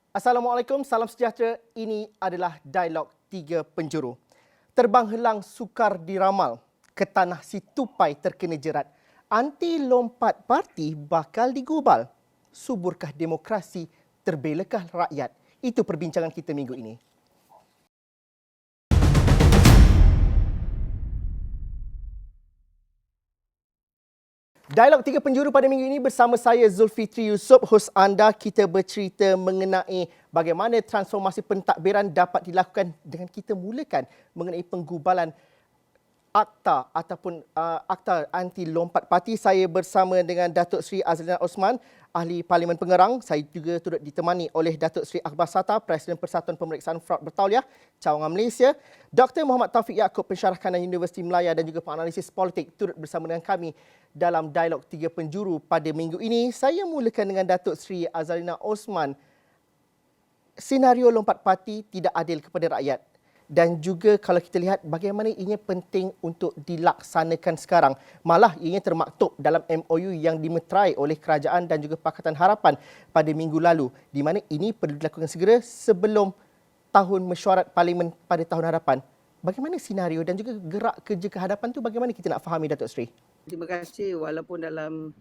Assalamualaikum, salam sejahtera. Ini adalah Dialog Tiga Penjuru. Terbang helang sukar diramal, ke tanah si tupai terkena jerat. Anti lompat parti bakal digubal. Suburkah demokrasi, terbelakah rakyat? Itu perbincangan kita minggu ini. Dialog Tiga Penjuru pada minggu ini bersama saya Zulfitri Yusof, hos anda. Kita bercerita mengenai bagaimana transformasi pentadbiran dapat dilakukan dengan kita mulakan mengenai penggubalan akta ataupun akta anti lompat parti. Saya bersama dengan Datuk Seri Azlina Osman, Ahli Parlimen Pengerang. Saya juga turut ditemani oleh Datuk Seri Akbar Sata, Presiden Persatuan Pemeriksaan Fraud Bertauliah Cawangan Malaysia. Dr. Muhammad Taufik Yaakob, Pensyarah Kanan Universiti Melaya dan juga penganalisis politik, turut bersama dengan kami dalam Dialog Tiga Penjuru pada minggu ini. Saya mulakan dengan Datuk Seri Azlina Osman. Senario lompat parti tidak adil kepada rakyat. Dan juga kalau kita lihat bagaimana ianya penting untuk dilaksanakan sekarang. Malah ianya termaktub dalam MOU yang dimeterai oleh kerajaan dan juga Pakatan Harapan pada minggu lalu, di mana ini perlu dilakukan segera sebelum tahun mesyuarat parlimen pada tahun hadapan. Bagaimana senario dan juga gerak kerja kehadapan tu, bagaimana kita nak fahami, Datuk Seri? Terima kasih. Walaupun dalam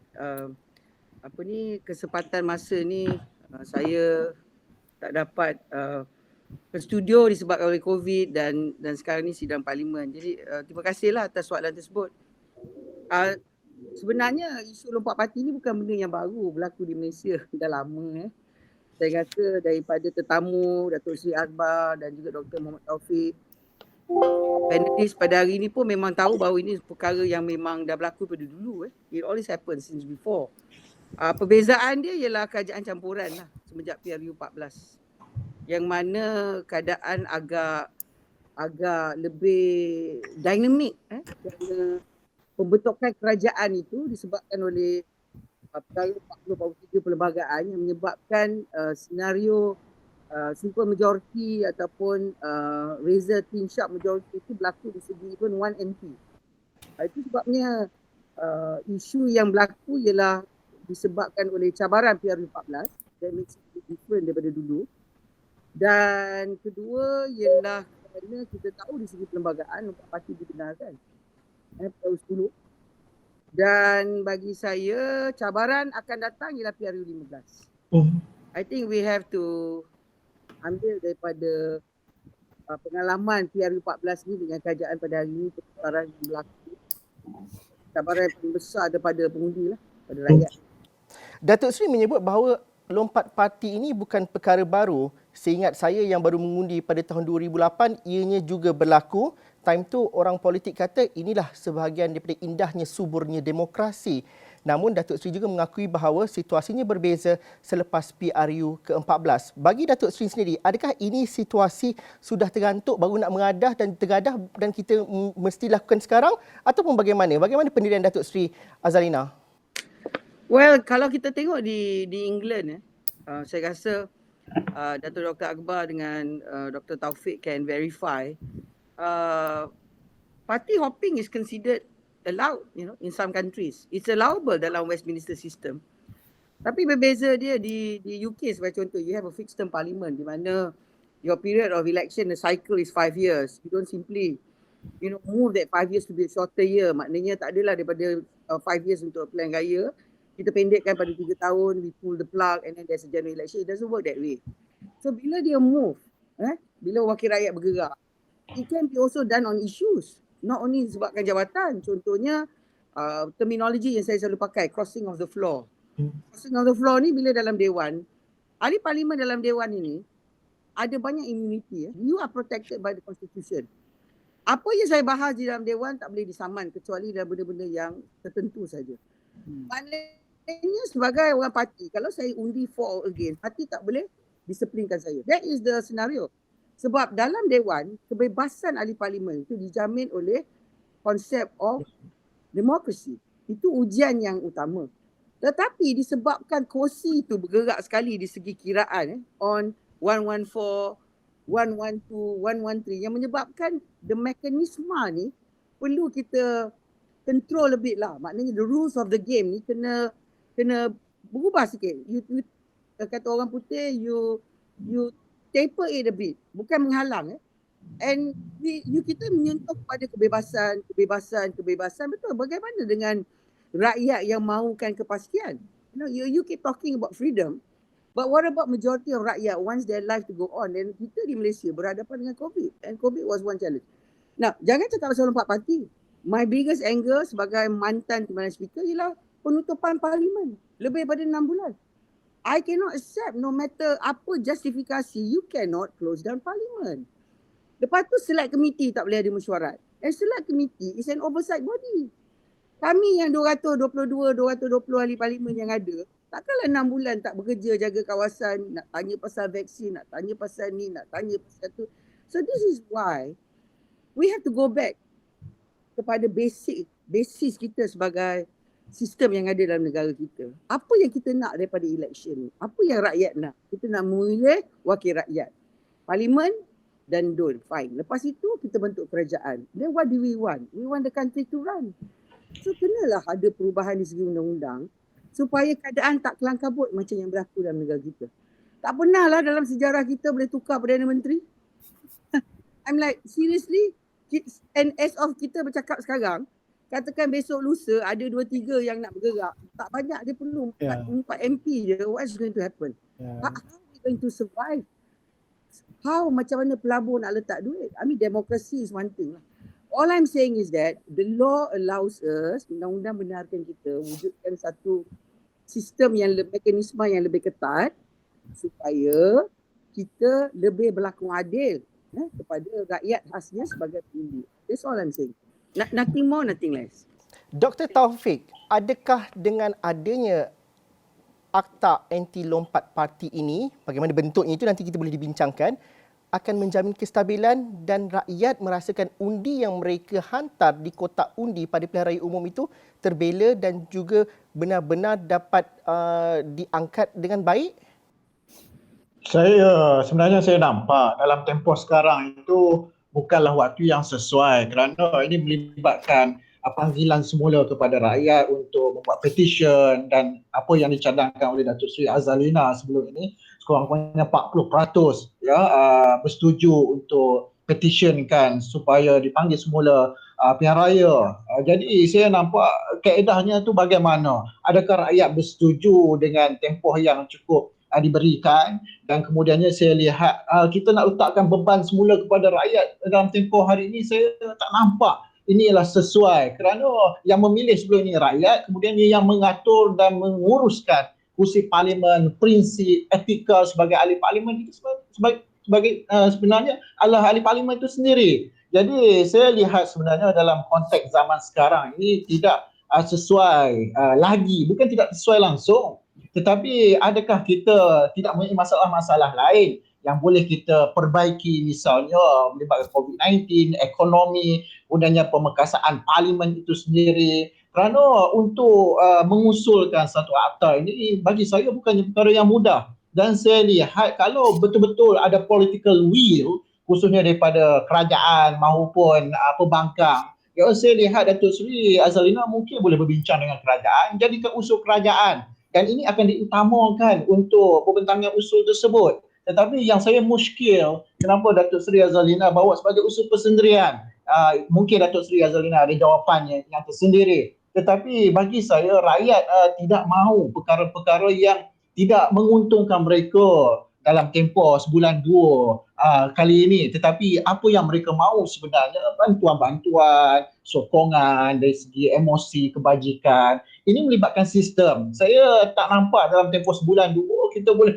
kesempatan masa ni saya tak dapat ke studio disebabkan oleh COVID dan sekarang ni sidang parlimen. Jadi terima kasihlah atas soalan tersebut. Sebenarnya isu lompat parti ni bukan benda yang baru berlaku di Malaysia. Dah lama. Saya rasa daripada tetamu Datuk Seri Akbar dan juga Dr. Muhammad Taufik, panelis pada hari ini pun memang tahu bahawa ini perkara yang memang dah berlaku pada dulu. It always happened since before. Perbezaan dia ialah kerajaan campuran lah semenjak PRU 14. Yang mana keadaan agak lebih dinamik. Kerana pembentukan kerajaan itu disebabkan oleh perkara 40-43 perlembagaan yang menyebabkan senario simple majority ataupun razor thin sharp majority itu berlaku di segi even 1 MP. Itu sebabnya isu yang berlaku ialah disebabkan oleh cabaran PRU 14 that makes it different daripada dulu. Dan kedua ialah kerana kita tahu di segi perlembagaan lompat parti dibenarkan. PRU 10. Dan bagi saya cabaran akan datang ialah PRU 15. I think we have to ambil daripada pengalaman PRU 14 ni dengan kerajaan pada hari ini, pertukaran yang berlaku. Cabaran yang paling besar daripada pengundi lah, pada rakyat. Datuk Seri menyebut bahawa lompat parti ini bukan perkara baru. Seingat saya yang baru mengundi pada tahun 2008, ianya juga berlaku. Time tu orang politik kata inilah sebahagian daripada indahnya suburnya demokrasi. Namun Datuk Seri juga mengakui bahawa situasinya berbeza selepas PRU ke-14. Bagi Datuk Seri sendiri, adakah ini situasi sudah tergantuk baru nak mengadah dan kita mesti lakukan sekarang, ataupun bagaimana? Bagaimana pendirian Datuk Seri Azlina? Well, kalau kita tengok di England, saya rasa Datuk Dr. Akbar dengan Dr. Taufik can verify. Party hopping is considered allowed, in some countries. It's allowable dalam Westminster system. Tapi berbeza dia di UK sebagai contoh. You have a fixed term parliament di mana your period of election, the cycle is 5 years. You don't simply move that 5 years to be a shorter year. Maknanya tak adalah daripada 5 years untuk pilihan raya, kita pendekkan pada 3 tahun, we pull the plug and then there's a general election. It doesn't work that way. So bila dia move, bila wakil rakyat bergerak, it can be also done on issues. Not only disebabkan jabatan. Contohnya, terminologi yang saya selalu pakai, crossing of the floor. Crossing of the floor ni bila dalam Dewan, ahli parlimen dalam Dewan ini ada banyak immunity. You are protected by the constitution. Apa yang saya bahas di dalam Dewan tak boleh disaman kecuali dalam benda-benda yang tertentu saja. Maknanya sebagai orang parti, kalau saya undi for or against, parti tak boleh disiplinkan saya. That is the scenario. Sebab dalam Dewan, kebebasan ahli parlimen itu dijamin oleh konsep of demokrasi. Itu ujian yang utama. Tetapi disebabkan kursi itu bergerak sekali di segi kiraan on 114, 112, 113 yang menyebabkan the mekanisme ni perlu kita control lebih lah. Maknanya the rules of the game ni kena berubah sikit. You kata orang putih, you you taper it a bit, bukan menghalang. And kita menyentuh pada kebebasan. Betul, bagaimana dengan rakyat yang mahukan kepastian? You keep talking about freedom, but what about majority of rakyat wants their life to go on? Dan kita di Malaysia berhadapan dengan COVID, and COVID was one challenge. Now, jangan cakap pasal lompat parti. My biggest anger sebagai mantan Timbalan Speaker ialah penutupan parlimen lebih daripada 6 bulan. I cannot accept, no matter apa justifikasi, you cannot close down parlimen. Lepas tu select committee tak boleh ada mesyuarat. And select committee is an oversight body. Kami yang 220 ahli parlimen yang ada, takkanlah 6 bulan tak bekerja jaga kawasan, nak tanya pasal vaksin, nak tanya pasal ni, nak tanya pasal tu. So this is why we have to go back kepada basis kita sebagai sistem yang ada dalam negara kita. Apa yang kita nak daripada election ni? Apa yang rakyat nak? Kita nak memilih wakil rakyat. Parlimen dan DUN, fine. Lepas itu kita bentuk kerajaan. Then what do we want? We want the country to run. So kenalah ada perubahan di segi undang-undang supaya keadaan tak kelang kabut macam yang berlaku dalam negara kita. Tak pernah lah dalam sejarah kita boleh tukar Perdana Menteri. I'm like, seriously? And as of kita bercakap sekarang, katakan besok lusa ada 2-3 yang nak bergerak. Tak banyak, dia perlu 4 MP je. What is going to happen? How are we going to survive? How, macam mana pelabur nak letak duit? I mean, democracy is one thing lah. All I'm saying is that the law allows us, undang-undang benarkan kita wujudkan satu sistem mekanisme yang lebih ketat supaya kita lebih berlaku adil kepada rakyat khasnya sebagai pengundi. That's all I'm saying. Nothing more, nothing less. Dr. Taufik, adakah dengan adanya Akta Anti Lompat Parti ini, bagaimana bentuknya itu nanti kita boleh dibincangkan, akan menjamin kestabilan dan rakyat merasakan undi yang mereka hantar di kotak undi pada pilihan raya umum itu terbela dan juga benar-benar dapat diangkat dengan baik? Sebenarnya saya nampak dalam tempoh sekarang itu bukanlah waktu yang sesuai kerana ini melibatkan panggilan semula kepada rakyat untuk membuat petition dan apa yang dicadangkan oleh Datuk Seri Azalina sebelum ini sekurang-kurangnya 40% bersetuju untuk petitionkan supaya dipanggil semula pilihan raya. Jadi saya nampak kaedahnya tu bagaimana? Adakah rakyat bersetuju dengan tempoh yang cukup diberikan dan kemudiannya saya lihat kita nak letakkan beban semula kepada rakyat dalam tempoh hari ini, saya tak nampak inilah sesuai kerana yang memilih sebelum ini rakyat, kemudian yang mengatur dan menguruskan kursi parlimen, prinsip, etika sebagai ahli parlimen itu sebenarnya adalah ahli parlimen itu sendiri. Jadi saya lihat sebenarnya dalam konteks zaman sekarang ini tidak sesuai lagi, bukan tidak sesuai langsung, tetapi adakah kita tidak mempunyai masalah-masalah lain yang boleh kita perbaiki, misalnya melibatkan COVID-19, ekonomi, kemudiannya pemekasan parlimen itu sendiri. Kerana untuk mengusulkan satu akta ini bagi saya bukannya perkara yang mudah. Dan saya lihat kalau betul-betul ada political will, khususnya daripada kerajaan maupun pembangkang, saya lihat Datuk Seri Azalina mungkin boleh berbincang dengan kerajaan, jadikan usul kerajaan. Dan ini akan diutamakan untuk pembentangan usul tersebut. Tetapi yang saya muskil, kenapa Datuk Seri Azalina bawa sebagai usul persendirian? Mungkin Datuk Seri Azalina ada jawapannya yang tersendiri. Tetapi bagi saya, rakyat tidak mahu perkara-perkara yang tidak menguntungkan mereka dalam tempoh sebulan 2 kali ini. Tetapi apa yang mereka mahu sebenarnya, bantuan-bantuan, sokongan dari segi emosi, kebajikan. Ini melibatkan sistem. Saya tak nampak dalam tempoh sebulan 2 kita boleh,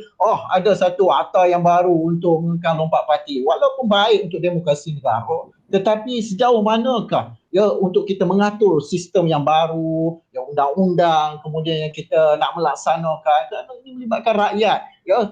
ada satu akta yang baru untuk mengekang lompat parti. Walaupun baik untuk demokrasi negara, tetapi sejauh manakah untuk kita mengatur sistem yang baru, yang undang-undang, kemudian yang kita nak melaksanakan, kerana ini melibatkan rakyat.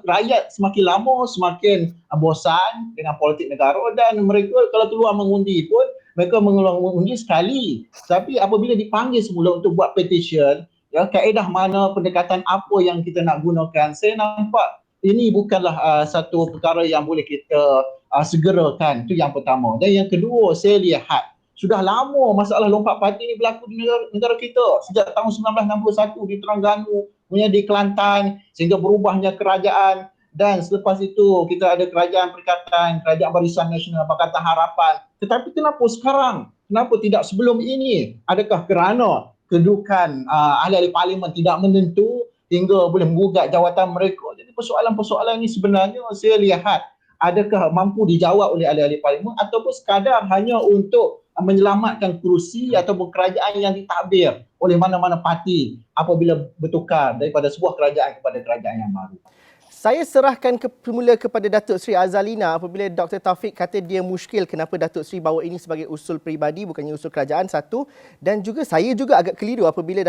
Rakyat semakin lama semakin bosan dengan politik negara dan mereka kalau keluar mengundi pun mereka mengundi sekali. Tapi apabila dipanggil semula untuk buat petition, kaedah mana, pendekatan apa yang kita nak gunakan, saya nampak ini bukanlah satu perkara yang boleh kita segerakan. Itu yang pertama. Dan yang kedua, saya lihat sudah lama masalah lompat parti ini berlaku di negara kita. Sejak tahun 1961 di Terengganu, kemudian di Kelantan, sehingga berubahnya kerajaan Dan selepas itu kita ada kerajaan perikatan, kerajaan barisan nasional, Pakatan Harapan. Tetapi kenapa sekarang? Kenapa tidak sebelum ini? Adakah kerana kedudukan ahli-ahli parlimen tidak menentu hingga boleh menggugat jawatan mereka? Jadi persoalan-persoalan ini sebenarnya saya lihat adakah mampu dijawab oleh ahli-ahli parlimen ataupun sekadar hanya untuk menyelamatkan kerusi ataupun kerajaan yang ditadbir oleh mana-mana parti apabila bertukar daripada sebuah kerajaan kepada kerajaan yang baru. Saya serahkan semula kepada Datuk Seri Azalina apabila Dr. Taufik kata dia muskil kenapa Datuk Seri bawa ini sebagai usul peribadi bukannya usul kerajaan, satu. Dan juga saya juga agak keliru apabila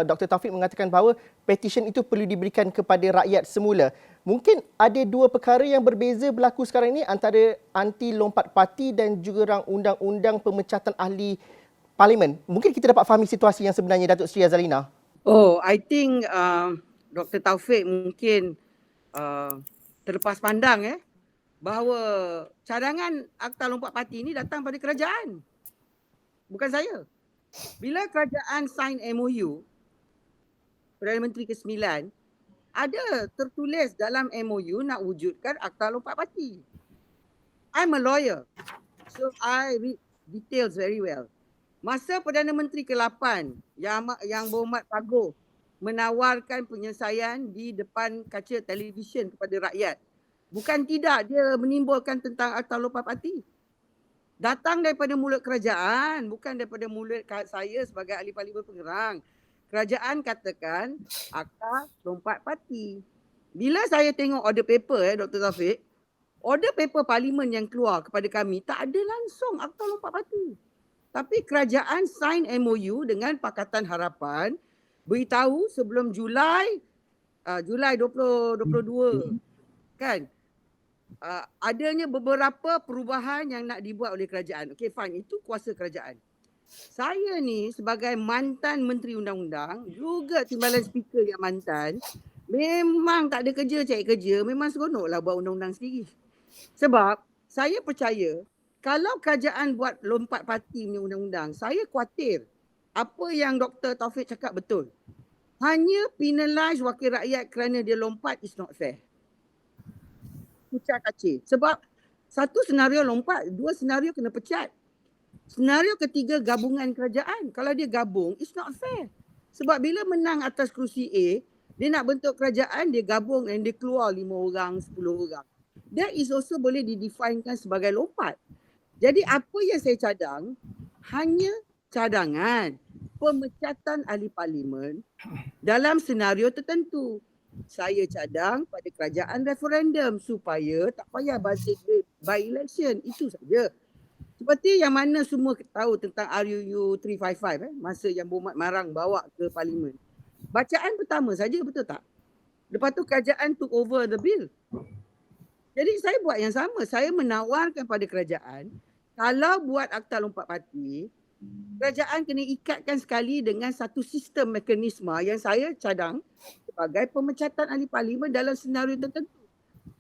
Dr. Taufik mengatakan bahawa petition itu perlu diberikan kepada rakyat semula. Mungkin ada dua perkara yang berbeza berlaku sekarang ini antara anti lompat parti dan juga rang undang-undang pemecatan ahli parlimen. Mungkin kita dapat fahami situasi yang sebenarnya, Datuk Seri Azalina. Oh, I think Dr. Taufik mungkin terlepas pandang bahawa cadangan Akta Lompat Parti ini datang pada kerajaan. Bukan saya. Bila kerajaan sign MOU, Perdana Menteri ke-9, ada tertulis dalam MOU nak wujudkan Akta Lompat Parti. I'm a lawyer, so I read details very well. Masa Perdana Menteri ke-8 yang berhormat Pagoh menawarkan penyelesaian di depan kaca televisyen kepada rakyat, bukan tidak dia menimbulkan tentang Akta Lompat Parti. Datang daripada mulut kerajaan, bukan daripada mulut saya sebagai ahli parlimen pengerang. Kerajaan katakan Akta Lompat Parti. Bila saya tengok order paper Dr. Taufik, order paper parlimen yang keluar kepada kami tak ada langsung Akta Lompat Parti. Tapi kerajaan sign MOU dengan Pakatan Harapan beritahu sebelum Julai 2022 kan adanya beberapa perubahan yang nak dibuat oleh kerajaan. Okey, fine, itu kuasa kerajaan. Saya ni sebagai mantan Menteri Undang-Undang, juga timbalan speaker yang mantan, memang tak ada kerja cari kerja, memang seronoklah buat undang-undang sendiri. Sebab saya percaya kalau kerajaan buat lompat parti ni undang-undang, saya khawatir apa yang Dr. Taufik cakap betul. Hanya penalize wakil rakyat kerana dia lompat is not fair. Pucat kacir. Sebab satu senario lompat, dua senario kena pecat. Senario ketiga gabungan kerajaan. Kalau dia gabung, it's not fair. Sebab bila menang atas kerusi A, dia nak bentuk kerajaan, dia gabung dan dia keluar 5 orang, 10 orang. That is also boleh didefinekan sebagai lompat. Jadi apa yang saya cadang, hanya cadangan pemecatan ahli parlimen dalam senario tertentu. Saya cadang pada kerajaan referendum supaya tak payah bazir by election. Itu saja. Seperti yang mana semua tahu tentang RUU 355 masa yang Berhormat Marang bawa ke parlimen. Bacaan pertama saja, betul tak? Lepas tu kerajaan took over the bill. Jadi saya buat yang sama. Saya menawarkan pada kerajaan, kalau buat Akta Lompat Parti, kerajaan kena ikatkan sekali dengan satu sistem mekanisme yang saya cadang sebagai pemecatan ahli parlimen dalam senario tertentu.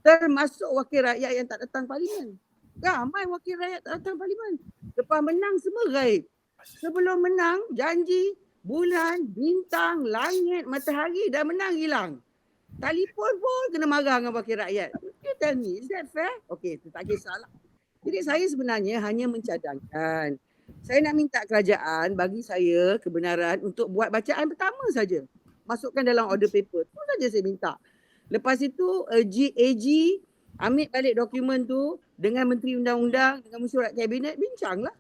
Termasuk wakil rakyat yang tak datang parlimen. Ramai wakil rakyat tak datang parlimen. Lepas menang semua gaib. Sebelum menang, janji bulan, bintang, langit, matahari dah menang hilang. Telefon pun kena marah dengan wakil rakyat. You tell me, is that fair? Okay, tak kisahlah. Jadi saya sebenarnya hanya mencadangkan. Saya nak minta kerajaan bagi saya kebenaran untuk buat bacaan pertama saja. Masukkan dalam order paper. Itu saja saya minta. Lepas itu AG ambil balik dokumen tu dengan Menteri Undang-Undang, dengan mesyuarat kabinet, bincanglah.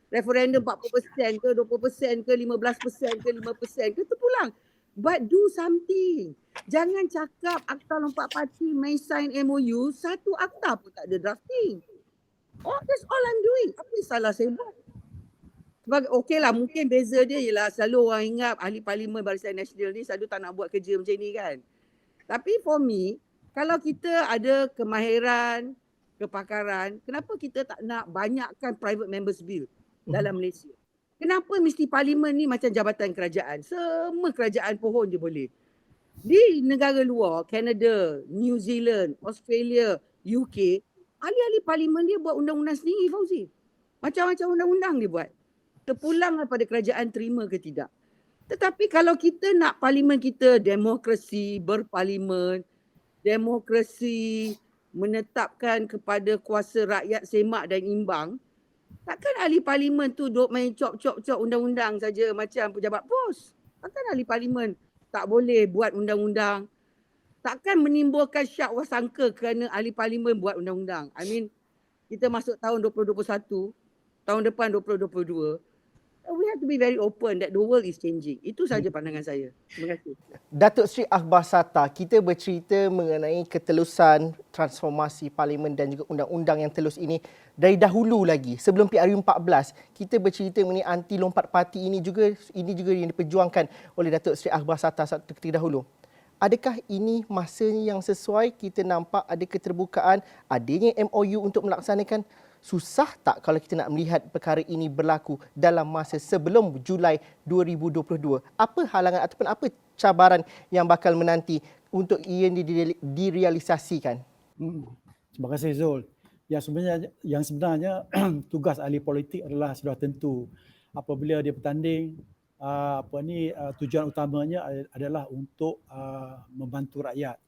Referendum 40% ke, 20% ke, 15% ke, 5% ke, terpulang. But do something. Jangan cakap Akta Lompat Parti may sign MOU, satu akta pun tak ada drafting. Oh, that's all I'm doing. Apa yang salah saya buat? Okeylah, mungkin beza dia ialah selalu orang ingat ahli parlimen Barisan Nasional ni selalu tak nak buat kerja macam ni kan. Tapi for me, kalau kita ada kemahiran, kepakaran, kenapa kita tak nak banyakkan private members bill dalam Malaysia? Kenapa mesti parlimen ni macam jabatan kerajaan? Semua kerajaan pohon je boleh. Di negara luar, Canada, New Zealand, Australia, UK, ahli-ahli parlimen dia buat undang-undang sendiri, Fauzi. Macam-macam undang-undang dia buat. Terpulang pada kerajaan terima ke tidak. Tetapi kalau kita nak parlimen kita demokrasi, berparlimen, demokrasi, menetapkan kepada kuasa rakyat semak dan imbang, takkan ahli parlimen tu duk main cop undang-undang saja macam pejabat pos. Takkan ahli parlimen tak boleh buat undang-undang. Takkan menimbulkan syak wasangka kerana ahli parlimen buat undang-undang. I mean, kita masuk tahun 2021, tahun depan 2022. We have to be very open that the world is changing. Itu saja pandangan saya. Terima kasih. Datuk Seri Akbar Sata, kita bercerita mengenai ketelusan transformasi parlimen dan juga undang-undang yang telus ini dari dahulu lagi. Sebelum PRU 14, kita bercerita mengenai anti lompat parti ini juga yang diperjuangkan oleh Datuk Seri Akbar Sata ketika dahulu. Adakah ini masanya yang sesuai? Kita nampak ada keterbukaan, adanya MOU untuk melaksanakan. Susah tak kalau kita nak melihat perkara ini berlaku dalam masa sebelum Julai 2022? Apa halangan ataupun apa cabaran yang bakal menanti untuk ia direalisasikan? Terima kasih Zul. Yang sebenarnya tugas ahli politik adalah sudah tentu. Apabila dia bertanding, tujuan utamanya adalah untuk membantu rakyat.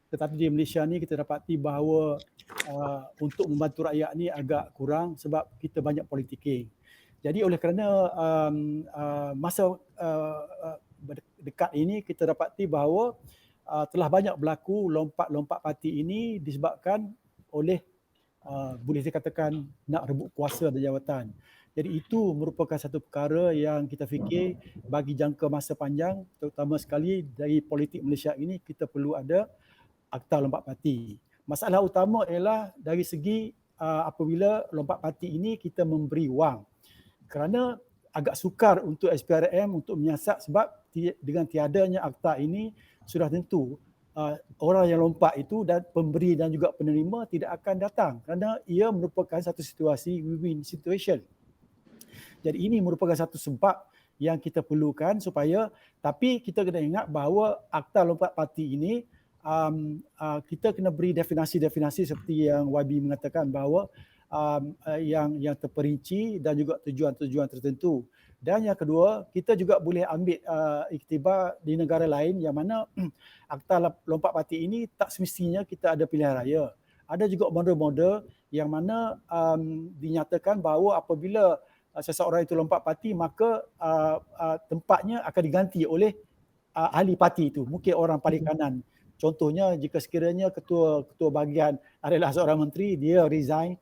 Tetapi di Malaysia ni kita dapati bahawa untuk membantu rakyat ni agak kurang sebab kita banyak politiking. Jadi oleh kerana masa dekat ini kita dapati bahawa telah banyak berlaku lompat-lompat parti ini disebabkan oleh boleh dikatakan nak rebut kuasa dan jawatan. Jadi itu merupakan satu perkara yang kita fikir bagi jangka masa panjang, terutama sekali dari politik Malaysia ini kita perlu ada akta lompat parti. Masalah utama ialah dari segi apabila lompat parti ini kita memberi wang. Kerana agak sukar untuk SPRM untuk menyiasat sebab dengan tiadanya akta ini sudah tentu orang yang lompat itu dan pemberi dan juga penerima tidak akan datang kerana ia merupakan satu situasi win-win situation. Jadi ini merupakan satu sebab yang kita perlukan supaya, tapi kita kena ingat bahawa akta lompat parti ini kita kena beri definasi-definasi seperti yang YB mengatakan bahawa yang terperinci dan juga tujuan-tujuan tertentu. Dan yang kedua, kita juga boleh ambil iktibar di negara lain yang mana akta lompat parti ini tak semestinya kita ada pilihan raya. Ada juga model-model yang mana dinyatakan bahawa apabila seseorang itu lompat parti maka tempatnya akan diganti oleh ahli parti itu, mungkin orang paling kanan. Contohnya jika sekiranya ketua bahagian adalah seorang menteri, dia resign,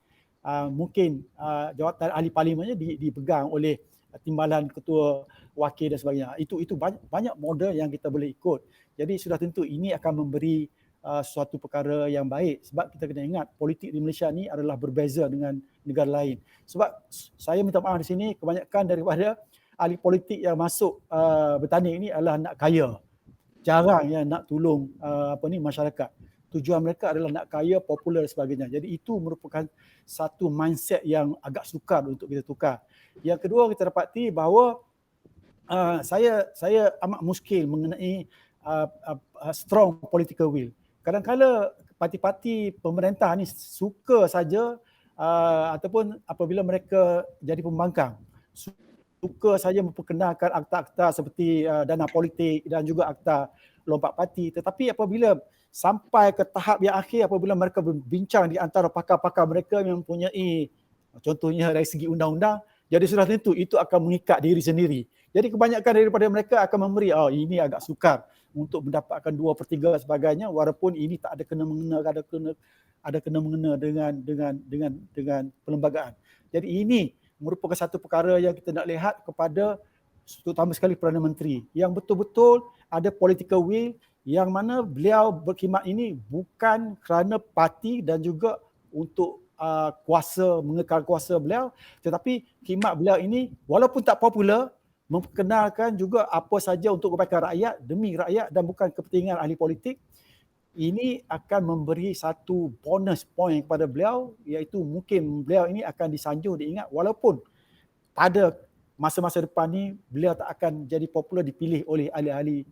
mungkin jawatan ahli parlimennya dipegang oleh timbalan ketua wakil dan sebagainya. Itu banyak model yang kita boleh ikut. Jadi sudah tentu ini akan memberi suatu perkara yang baik sebab kita kena ingat politik di Malaysia ni adalah berbeza dengan negara lain. Sebab saya minta maaf di sini, kebanyakan daripada ahli politik yang masuk bertanding ini adalah nak kaya. Jarang yang nak tolong masyarakat. Tujuan mereka adalah nak kaya, popular dan sebagainya. Jadi itu merupakan satu mindset yang agak sukar untuk kita tukar. Yang kedua, kita dapati bahawa saya amat muskil mengenai strong political will. Kadang-kadang parti-parti pemerintah ni suka saja ataupun apabila mereka jadi pembangkang, suka saja memperkenalkan akta-akta seperti dana politik dan juga akta lompat parti. Tetapi apabila sampai ke tahap yang akhir, apabila mereka berbincang di antara pakar-pakar mereka yang mempunyai contohnya dari segi undang-undang, jadi sudah tentu itu akan mengikat diri sendiri. Jadi kebanyakan daripada mereka akan memberi, ini agak sukar untuk mendapatkan 2/3 sebagainya, walaupun ini tak ada kena-mengena, ada kena-mengena dengan perlembagaan. Jadi ini merupakan satu perkara yang kita nak lihat kepada terutama sekali Perdana Menteri yang betul-betul ada political will yang mana beliau berkhidmat ini bukan kerana parti dan juga untuk kuasa, mengekal kuasa beliau, tetapi khidmat beliau ini walaupun tak popular memperkenalkan juga apa saja untuk kebaikan rakyat, demi rakyat dan bukan kepentingan ahli politik. Ini akan memberi satu bonus point kepada beliau, iaitu mungkin beliau ini akan disanjung, diingat walaupun pada masa-masa depan ni beliau tak akan jadi popular dipilih oleh ahli-ahli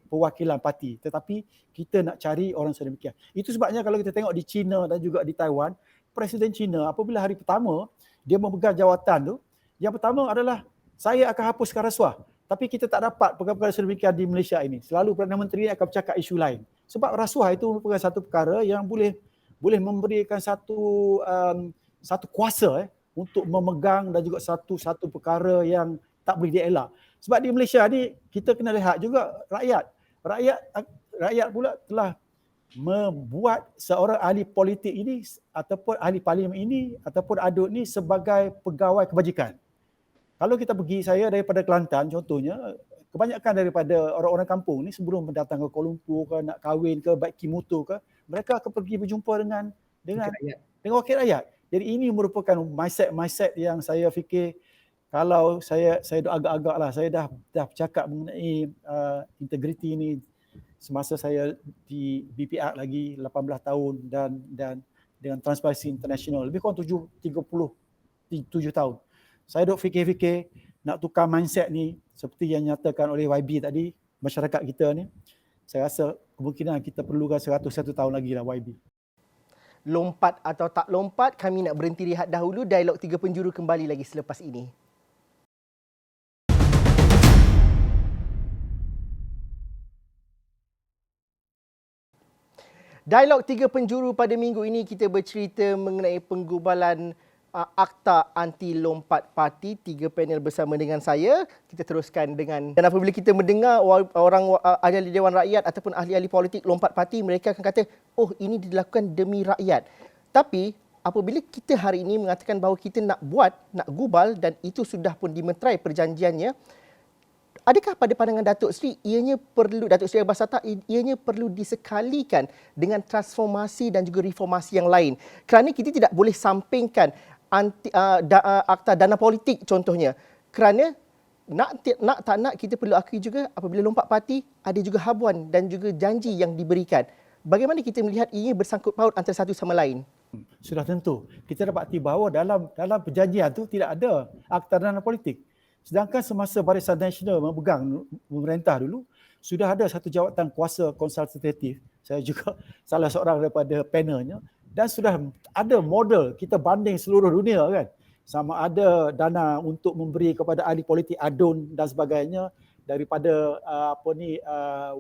perwakilan parti, tetapi kita nak cari orang sedemikian. Itu sebabnya kalau kita tengok di China dan juga di Taiwan, Presiden China apabila hari pertama dia memegang jawatan tu, yang pertama adalah saya akan hapuskan rasuah. Tapi kita tak dapat perkara-perkara sedemikian di Malaysia ini. Selalu Perdana Menteri akan bercakap isu lain. Sebab rasuah itu merupakan satu perkara yang boleh memberikan satu kuasa untuk memegang dan juga satu perkara yang tak boleh dielak. Sebab di Malaysia ni kita kena lihat juga rakyat pula telah membuat seorang ahli politik ini ataupun ahli parlimen ini ataupun adut ni sebagai pegawai kebajikan. Kalau kita pergi, saya daripada Kelantan contohnya, kebanyakan daripada orang-orang kampung ni sebelum datang ke Kuala Lumpur ke, nak kahwin ke, baik kimoto ke, mereka akan pergi berjumpa dengan wakil rakyat. Jadi ini merupakan mindset yang saya fikir, kalau saya agak-agak lah, saya dah bercakap mengenai integriti ni semasa saya di BPR lagi 18 tahun dan dengan Transparency International lebih kurang 37 tahun. Saya duk fikir-fikir nak tukar mindset ni seperti yang nyatakan oleh YB tadi, masyarakat kita ni. Saya rasa kemungkinan kita perlukan 101 tahun lagi lah YB. Lompat atau tak lompat, kami nak berhenti rehat dahulu. Dialog Tiga Penjuru kembali lagi selepas ini. Dialog Tiga Penjuru pada minggu ini kita bercerita mengenai penggubalan Akta Anti Lompat Parti. 3 panel bersama dengan saya. Kita teruskan dengan, dan apabila kita mendengar orang ahli Dewan Rakyat ataupun ahli-ahli politik lompat parti, mereka akan kata, oh ini dilakukan demi rakyat. Tapi apabila kita hari ini mengatakan bahawa kita nak gubal dan itu sudah pun dimeterai perjanjiannya, adakah pada pandangan Datuk Seri Datuk Seri Abbas Sattah, ianya perlu disekalikan dengan transformasi dan juga reformasi yang lain? Kerana kita tidak boleh sampingkan akta dana politik contohnya. Kerana nak tak nak kita perlu akui juga apabila lompat parti ada juga habuan dan juga janji yang diberikan. Bagaimana kita melihat ia bersangkut paut antara satu sama lain? Sudah tentu. Kita dapati bahawa dalam perjanjian tu tidak ada akta dana politik. Sedangkan semasa Barisan Nasional memegang pemerintah dulu, sudah ada satu jawatan kuasa konsultatif. Saya juga salah seorang daripada panelnya. Dan sudah ada model, kita banding seluruh dunia kan. Sama ada dana untuk memberi kepada ahli politik adun dan sebagainya daripada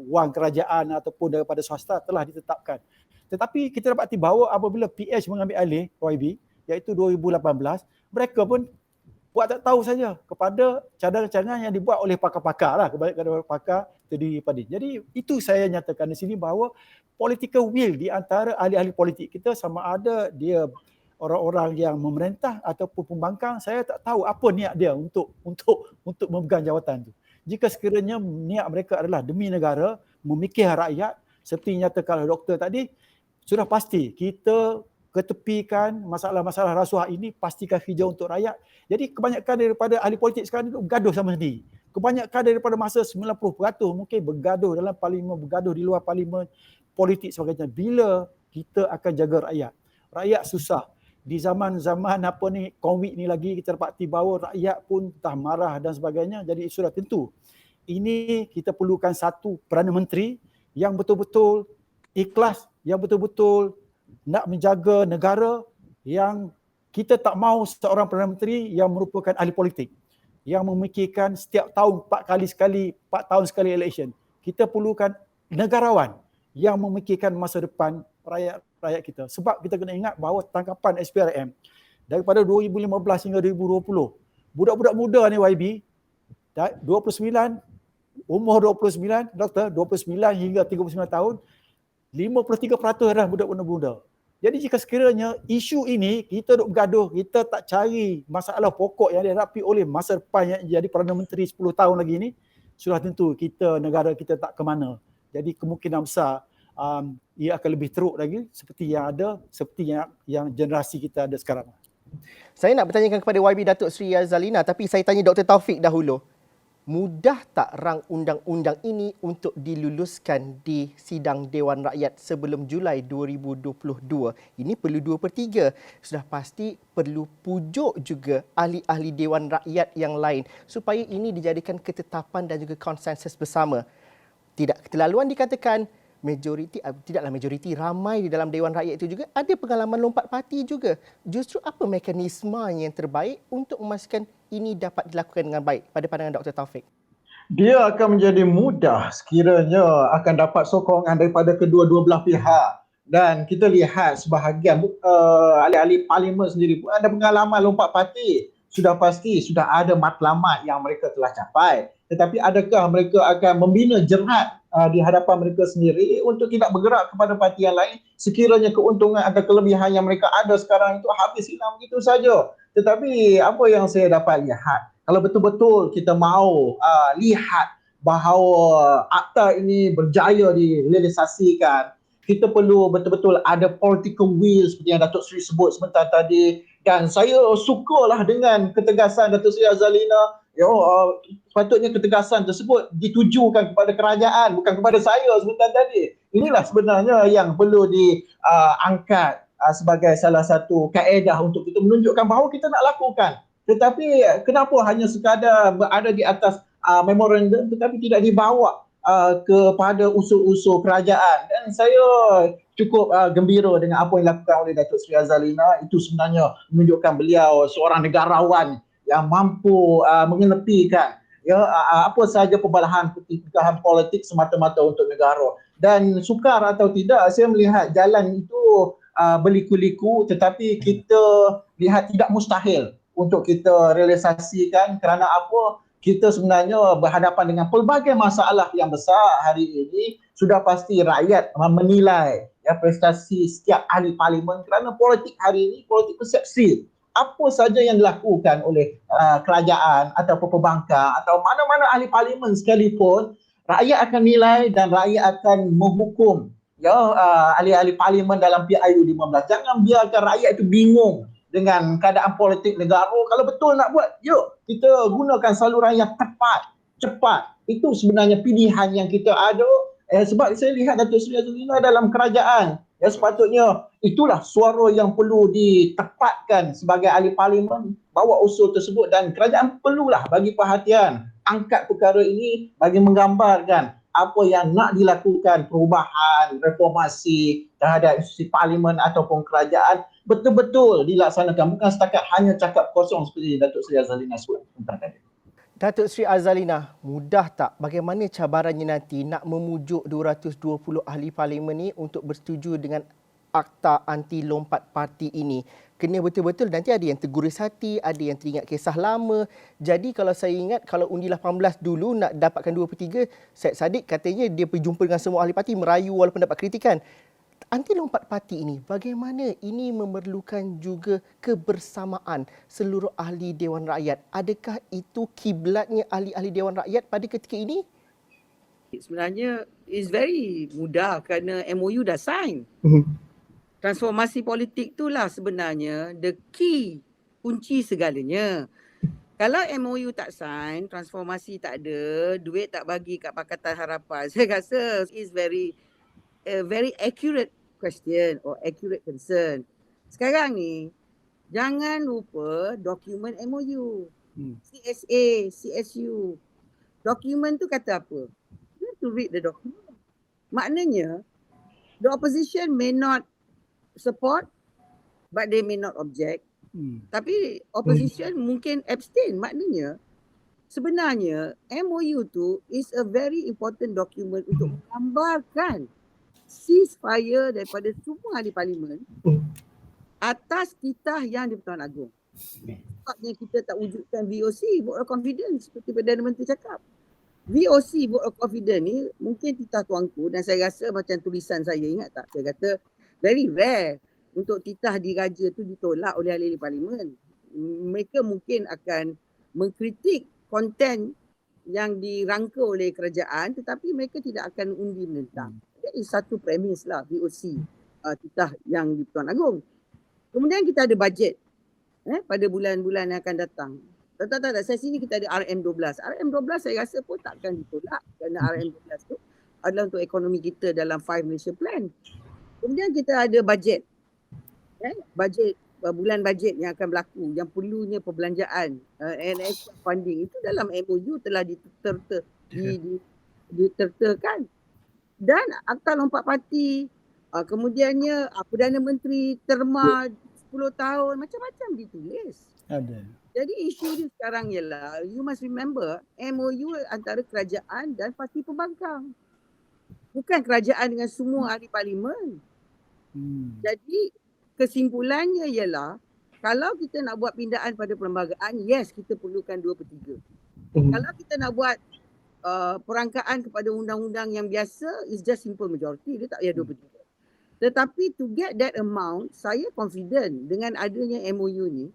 wang kerajaan ataupun daripada swasta telah ditetapkan. Tetapi kita dapati bahawa apabila PH mengambil alih YB, iaitu 2018, mereka pun buat tak tahu saja kepada cadangan-cadangan yang dibuat oleh pakar-pakar lah, kebanyakan pakar terdiri daripada. Jadi itu saya nyatakan di sini bahawa political will di antara ahli-ahli politik kita, sama ada dia orang-orang yang memerintah ataupun pembangkang, saya tak tahu apa niat dia untuk memegang jawatan itu. Jika sekiranya niat mereka adalah demi negara, memikir rakyat, seperti nyatakan oleh doktor tadi, sudah pasti kita ketepikan masalah-masalah rasuah ini, pastikan hijau untuk rakyat. Jadi kebanyakan daripada ahli politik sekarang itu bergaduh sama sendiri. Kebanyakan daripada masa 90% mungkin bergaduh dalam parlimen, bergaduh di luar parlimen, politik sebagainya. Bila kita akan jaga rakyat? Rakyat susah. Di zaman-zaman COVID ni lagi, kita dapati bahawa rakyat pun dah marah dan sebagainya. Jadi sudah tentu ini kita perlukan satu Perdana Menteri yang betul-betul ikhlas, yang betul-betul nak menjaga negara, yang kita tak mahu seorang Perdana Menteri yang merupakan ahli politik, yang memikirkan setiap tahun 4 tahun sekali election. Kita perlukan negarawan yang memikirkan masa depan rakyat kita. Sebab kita kena ingat bahawa tangkapan SPRM daripada 2015 hingga 2020, budak-budak muda ni YB, 29, umur 29, doktor, 29 hingga 39 tahun, 53% adalah budak-budak muda. Jadi jika sekiranya isu ini kita duk bergaduh, kita tak cari masalah pokok yang dihadapi oleh masa depan yang jadi Perdana Menteri 10 tahun lagi ni, sudah tentu negara kita tak ke mana. Jadi kemungkinan besar ia akan lebih teruk lagi seperti yang generasi kita ada sekarang. Saya nak bertanyakan kepada YB Datuk Seri Zalina, tapi saya tanya Dr. Taufik dahulu. Mudah tak rang undang-undang ini untuk diluluskan di sidang Dewan Rakyat sebelum Julai 2022? Ini perlu 2/3. Sudah pasti perlu pujuk juga ahli-ahli Dewan Rakyat yang lain supaya ini dijadikan ketetapan dan juga konsensus bersama. Tidak keterlaluan dikatakan tidaklah majoriti, ramai di dalam Dewan Rakyat itu juga ada pengalaman lompat parti juga. Justru apa mekanisme yang terbaik untuk memastikan ini dapat dilakukan dengan baik pada pandangan Dr. Taufik? Dia akan menjadi mudah sekiranya akan dapat sokongan daripada kedua-dua belah pihak. Dan kita lihat sebahagian ahli-ahli parlimen sendiri pun ada pengalaman lompat parti. Sudah pasti sudah ada matlamat yang mereka telah capai. Tetapi adakah mereka akan membina jerat di hadapan mereka sendiri untuk tidak bergerak kepada parti yang lain sekiranya keuntungan atau kelebihan yang mereka ada sekarang itu habis hilang begitu saja. Tetapi apa yang saya dapat lihat, kalau betul-betul kita mahu lihat bahawa akta ini berjaya direalisasikan, kita perlu betul-betul ada political will seperti yang Datuk Seri sebut sebentar tadi. Dan saya sukalah dengan ketegasan Datuk Seri Azalina. Sepatutnya ketegasan tersebut ditujukan kepada kerajaan, bukan kepada saya sebentar tadi. Inilah sebenarnya yang perlu diangkat sebagai salah satu kaedah untuk kita menunjukkan bahawa kita nak lakukan. Tetapi kenapa hanya sekadar berada di atas memorandum tetapi tidak dibawa kepada usul-usul kerajaan. Dan saya cukup gembira dengan apa yang dilakukan oleh Datuk Seri Azalina. Itu sebenarnya menunjukkan beliau seorang negarawan yang mampu mengenepikan apa sahaja perbalahan pertikaian politik semata-mata untuk negara. Dan sukar atau tidak, saya melihat jalan itu berliku-liku, tetapi kita lihat tidak mustahil untuk kita realisasikan. Kerana apa? Kita sebenarnya berhadapan dengan pelbagai masalah yang besar hari ini. Sudah pasti rakyat menilai prestasi setiap ahli parlimen, kerana politik hari ini politik persepsi. Apa saja yang dilakukan oleh kerajaan atau pembangkang atau mana-mana ahli parlimen sekalipun, rakyat akan nilai dan rakyat akan menghukum ahli-ahli parlimen dalam PIU 15. Jangan biarkan rakyat itu bingung dengan keadaan politik negara. Kalau betul nak buat, yuk kita gunakan saluran yang tepat, cepat. Itu sebenarnya pilihan yang kita ada. Sebab saya lihat Datuk Seri Azalina dalam kerajaan, sepatutnya itulah suara yang perlu ditempatkan sebagai ahli parlimen, bawa usul tersebut, dan kerajaan perlulah bagi perhatian angkat perkara ini bagi menggambarkan apa yang nak dilakukan, perubahan, reformasi terhadap institusi parlimen ataupun kerajaan betul-betul dilaksanakan, bukan setakat hanya cakap kosong seperti Datuk Seri Azalina sebut tadi. Datuk Seri Azalina, mudah tak bagaimana cabarannya nanti nak memujuk 220 ahli parlimen ni untuk bersetuju dengan akta anti lompat parti ini? Kena betul-betul nanti ada yang terguris hati, ada yang teringat kisah lama. Jadi kalau saya ingat, kalau undi 18 dulu nak dapatkan 2/3, Syed Saddiq katanya dia pergi jumpa dengan semua ahli parti, merayu walaupun dapat kritikan. Anti lompat parti ini, bagaimana ini memerlukan juga kebersamaan seluruh ahli Dewan Rakyat? Adakah itu kiblatnya ahli-ahli Dewan Rakyat pada ketika ini? Sebenarnya it's very mudah kerana MOU dah sign. Transformasi politik itulah sebenarnya the key, kunci segalanya. Kalau MOU tak sign, transformasi tak ada, duit tak bagi kat Pakatan Harapan, saya rasa is a very accurate question or accurate concern. Sekarang ni, jangan lupa dokumen MOU, CSA, CSU. Dokumen tu kata apa? You have to read the document. Maknanya, the opposition may not support but they may not object. Tapi opposition mungkin abstain. Maknanya, sebenarnya MOU tu is a very important document untuk menggambarkan ceasefire daripada semua ahli parlimen atas titah yang di-Pertuan Agong. Sebabnya kita tak wujudkan VOC, vote of confidence, seperti Perdana Menteri cakap. VOC, vote of confidence ni mungkin titah tuanku, dan saya rasa macam tulisan saya, ingat tak? Saya kata very rare untuk titah diraja tu ditolak oleh ahli parlimen. Mereka mungkin akan mengkritik konten yang dirangka oleh kerajaan, tetapi mereka tidak akan undi menentang. Itu satu premis lah VOC, titah yang di Pertuan Agong. Kemudian kita ada bajet pada bulan-bulan yang akan datang. Tak, saya sini kita ada RM12. RM12 saya rasa pun takkan ditolak kerana RM12 tu adalah untuk ekonomi kita dalam 5 Malaysia Plan. Kemudian kita ada bajet. Bajet, bulan bajet yang akan berlaku, yang perlunya perbelanjaan, NHS funding, itu dalam MOU telah ditertakan. Dan akta lompat parti, kemudiannya Perdana Menteri terma 10 tahun, macam-macam ditulis. Ada. Jadi isu dia sekarang ialah, you must remember, MOU antara kerajaan dan parti pembangkang. Bukan kerajaan dengan semua ahli parlimen. Jadi kesimpulannya ialah, kalau kita nak buat pindaan pada perlembagaan, yes, kita perlukan 2/3. Kalau kita nak buat perangkaan kepada undang-undang yang biasa, is just simple majority, dia tak payah 2/3. Tetapi to get that amount, saya confident dengan adanya MOU ni,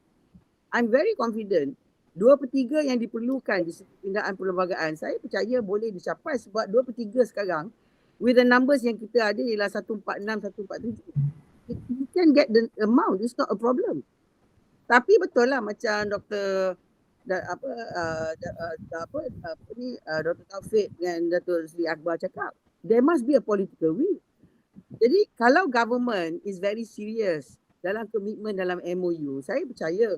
I'm very confident 2/3 yang diperlukan di segi pindaan perlembagaan, saya percaya boleh dicapai sebab 2/3 sekarang with the numbers yang kita ada ialah 146, 147. You can get the amount, it's not a problem. Tapi betul lah macam Dr. Dr. Taufik dengan Dato' Sri Akbar cakap, there must be a political will. Jadi kalau government is very serious dalam komitmen dalam MOU, saya percaya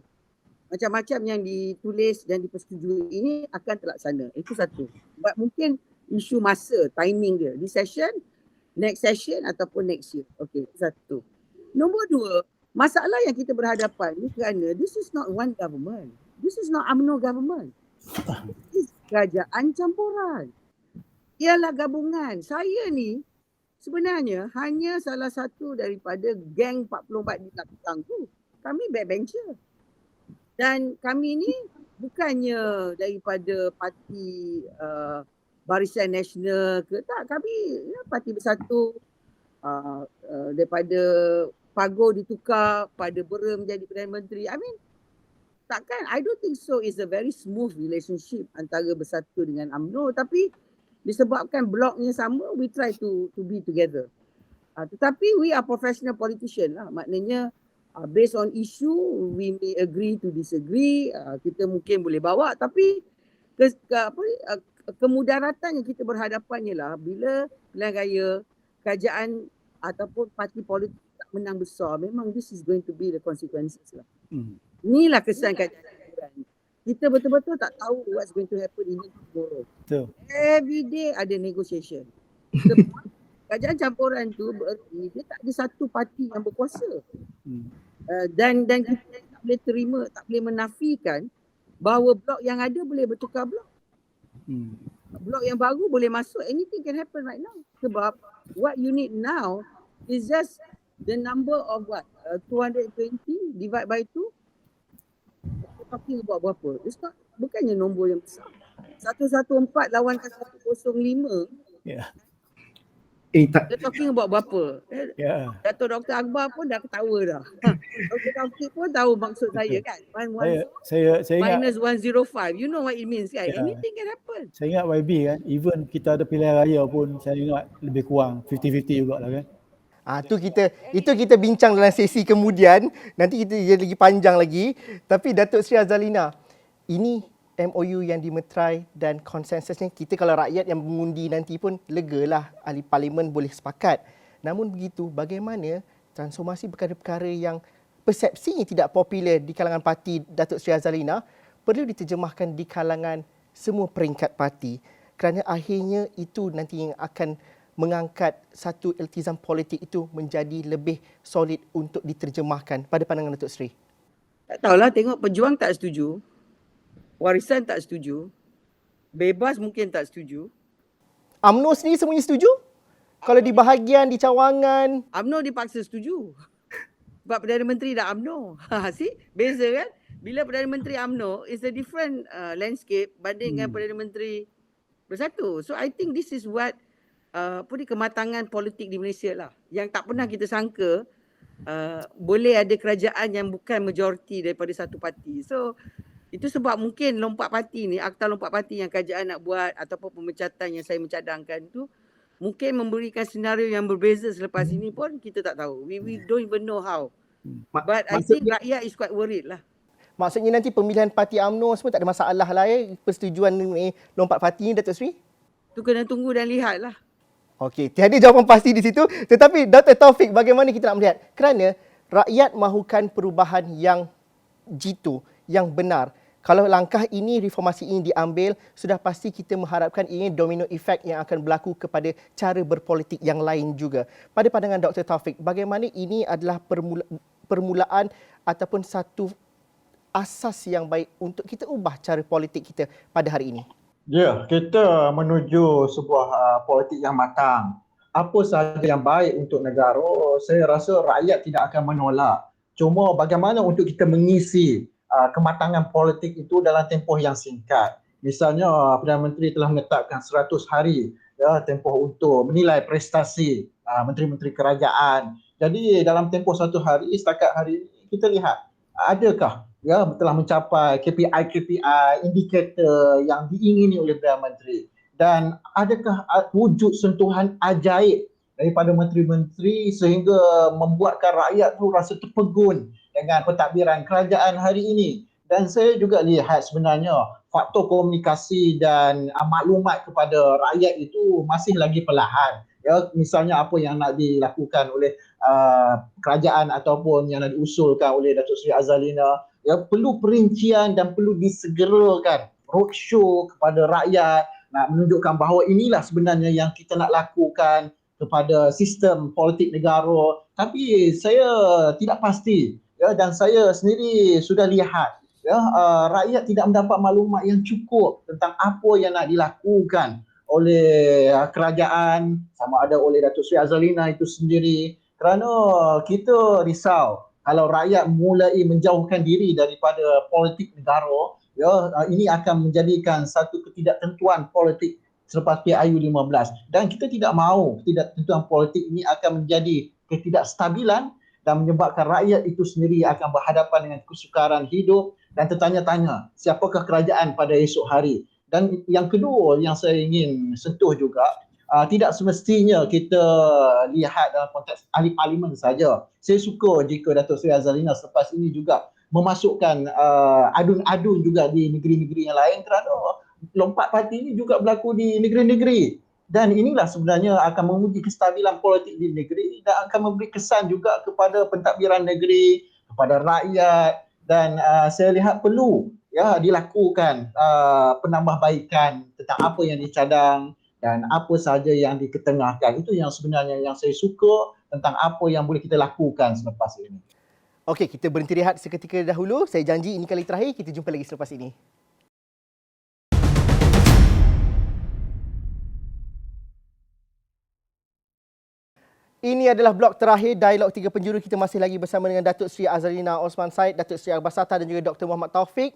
macam-macam yang ditulis dan dipersetujui ini akan terlaksana. Itu satu. Sebab mungkin isu masa, timing dia. Di session, next session ataupun next year. Okey, itu satu. Nombor dua, masalah yang kita berhadapan ni kerana this is not one government. This is not UMNO government. This is kerajaan campuran. Ialah gabungan. Saya ni sebenarnya hanya salah satu daripada geng 44 di belakang tu. Kami backbencher. Dan kami ni bukannya daripada parti Barisan Nasional ke, tak. Kami parti bersatu, daripada Pago ditukar pada Bera menjadi Perdana Menteri. I mean, takkan, I don't think so is a very smooth relationship antara Bersatu dengan UMNO, tapi disebabkan bloknya sama, we try to be together. Tetapi we are professional politician lah, maknanya based on issue, we may agree to disagree, kita mungkin boleh bawa, tapi kemudaratan yang kita berhadapan ialah bila pilihan raya kerajaan ataupun parti politik tak menang besar, memang this is going to be the consequences lah. Inilah kesan kerajaan campuran. Kita betul-betul tak tahu what's going to happen in tomorrow. Betul. Every day ada negotiation. Sebab kerajaan campuran tu bererti dia tak ada satu parti yang berkuasa. Dan kita tak boleh terima, tak boleh menafikan bahawa blok yang ada boleh bertukar blok. Blok yang baru boleh masuk, anything can happen right now. Sebab what you need now is just the number of 220 divide by 2. We're talking about berapa? It's not, bukannya nombor yang besar. 114 lawankan 105. Ya. We're talking about berapa? Ya. Dr. Akbar pun dah ketawa dah. Dr. Taufik pun tahu maksud saya kan. Saya ingat Minus 105. You know what it means kan? Ya. Anything can happen. Saya ingat YB kan, even kita ada pilihan raya pun saya ingat lebih kurang 50-50 jugalah kan. Itu kita bincang dalam sesi kemudian. Nanti kita lagi panjang lagi. Tapi Datuk Sri Azalina, ini MOU yang dimeterai dan konsensusnya, kita kalau rakyat yang mengundi nanti pun legalah, ahli parlimen boleh sepakat. Namun begitu, bagaimana transformasi perkara-perkara yang persepsinya tidak popular di kalangan parti Datuk Sri Azalina perlu diterjemahkan di kalangan semua peringkat parti. Kerana akhirnya itu nanti yang akan mengangkat satu iltizam politik itu menjadi lebih solid untuk diterjemahkan. Pada pandangan Datuk Sri. Tak tahulah, tengok Pejuang tak setuju. Warisan tak setuju. Bebas mungkin tak setuju. UMNO sendiri semuanya setuju? Kalau di bahagian, di cawangan. UMNO dipaksa setuju. Sebab Perdana Menteri dah UMNO. See? Beza kan? Bila Perdana Menteri UMNO, it's a different landscape banding dengan Perdana Menteri Bersatu. So I think this is what kematangan politik di Malaysia lah. Yang tak pernah kita sangka boleh ada kerajaan yang bukan majoriti daripada satu parti. So itu sebab mungkin lompat parti ni, akta lompat parti yang kerajaan nak buat ataupun pemecatan yang saya mencadangkan tu mungkin memberikan senario yang berbeza selepas ini pun kita tak tahu. We don't even know how. But I think rakyat is quite worried lah. Maksudnya nanti pemilihan parti UMNO semua tak ada masalah lah persetujuan lompat parti ni, Datuk Sri? Tu kena tunggu dan lihat lah. Okey, tiada jawapan pasti di situ. Tetapi Dr. Taufik, bagaimana kita nak melihat? Kerana rakyat mahukan perubahan yang jitu, yang benar. Kalau langkah ini, reformasi ini diambil, sudah pasti kita mengharapkan ini domino effect yang akan berlaku kepada cara berpolitik yang lain juga. Pada pandangan Dr. Taufik, bagaimana ini adalah permulaan ataupun satu asas yang baik untuk kita ubah cara politik kita pada hari ini? Ya, kita menuju sebuah politik yang matang. Apa sahaja yang baik untuk negara, saya rasa rakyat tidak akan menolak. Cuma bagaimana untuk kita mengisi kematangan politik itu dalam tempoh yang singkat. Misalnya Perdana Menteri telah menetapkan 100 hari ya, tempoh untuk menilai prestasi menteri-menteri kerajaan. Jadi dalam tempoh 1 hari, setakat hari ini kita lihat adakah ya telah mencapai KPI indikator yang diingini oleh Perdana Menteri, dan adakah wujud sentuhan ajaib daripada menteri-menteri sehingga membuatkan rakyat tu rasa terpegun dengan pentadbiran kerajaan hari ini. Dan saya juga lihat sebenarnya faktor komunikasi dan maklumat kepada rakyat itu masih lagi perlahan. Ya, misalnya apa yang nak dilakukan oleh kerajaan ataupun yang nak diusulkan oleh Datuk Seri Azalina, ya, perlu perincian dan perlu disegerakan roadshow kepada rakyat, nak menunjukkan bahawa inilah sebenarnya yang kita nak lakukan kepada sistem politik negara. Tapi saya tidak pasti ya, dan saya sendiri sudah lihat ya, rakyat tidak mendapat maklumat yang cukup tentang apa yang nak dilakukan oleh kerajaan, sama ada oleh Datuk Seri Azalina itu sendiri, kerana kita risau kalau rakyat mulai menjauhkan diri daripada politik negara, ya, ini akan menjadikan satu ketidaktentuan politik selepas PIU 15, dan kita tidak mahu ketidaktentuan politik ini akan menjadi ketidakstabilan dan menyebabkan rakyat itu sendiri akan berhadapan dengan kesukaran hidup dan tertanya-tanya siapakah kerajaan pada esok hari. Dan yang kedua yang saya ingin sentuh juga, tidak semestinya kita lihat dalam konteks ahli parlimen saja. Saya suka jika Datuk Seri Azalina selepas ini juga memasukkan adun-adun juga di negeri-negeri yang lain, kerana lompat parti ini juga berlaku di negeri-negeri. Dan inilah sebenarnya akan menguji kestabilan politik di negeri dan akan memberi kesan juga kepada pentadbiran negeri, kepada rakyat, dan saya lihat perlu ya dilakukan penambahbaikan tentang apa yang dicadang dan apa sahaja yang diketengahkan. Itu yang sebenarnya yang saya suka tentang apa yang boleh kita lakukan selepas ini. Okey, kita berhenti rehat seketika dahulu. Saya janji ini kali terakhir, kita jumpa lagi selepas ini. Ini adalah blok terakhir Dialog Tiga Penjuru. Kita masih lagi bersama dengan Datuk Seri Azalina Osman Said, Datuk Seri Akbar Sata dan juga Dr. Muhammad Taufik.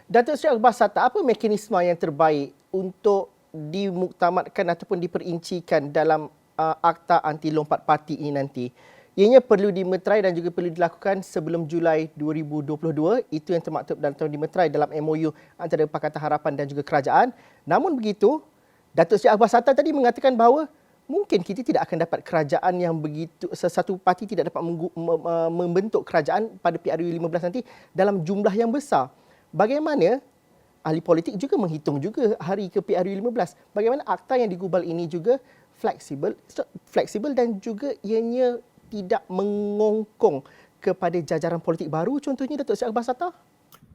Datuk Seri Akbar Sata, apa mekanisme yang terbaik untuk dimuktamadkan ataupun diperincikan dalam Akta Anti Lompat Parti ini nanti? Ianya perlu dimeterai dan juga perlu dilakukan sebelum Julai 2022. Itu yang termaktub dan dimeterai dalam MOU antara Pakatan Harapan dan juga kerajaan. Namun begitu, Datuk Seri Akbar Sata tadi mengatakan bahawa mungkin kita tidak akan dapat kerajaan yang begitu, sesatu parti tidak dapat membentuk kerajaan pada PRU 15 nanti dalam jumlah yang besar. Bagaimana ahli politik juga menghitung juga hari ke PRU 15? Bagaimana akta yang digubal ini juga fleksibel dan juga ianya tidak mengongkong kepada jajaran politik baru, contohnya Datuk Seri Akbar Sata?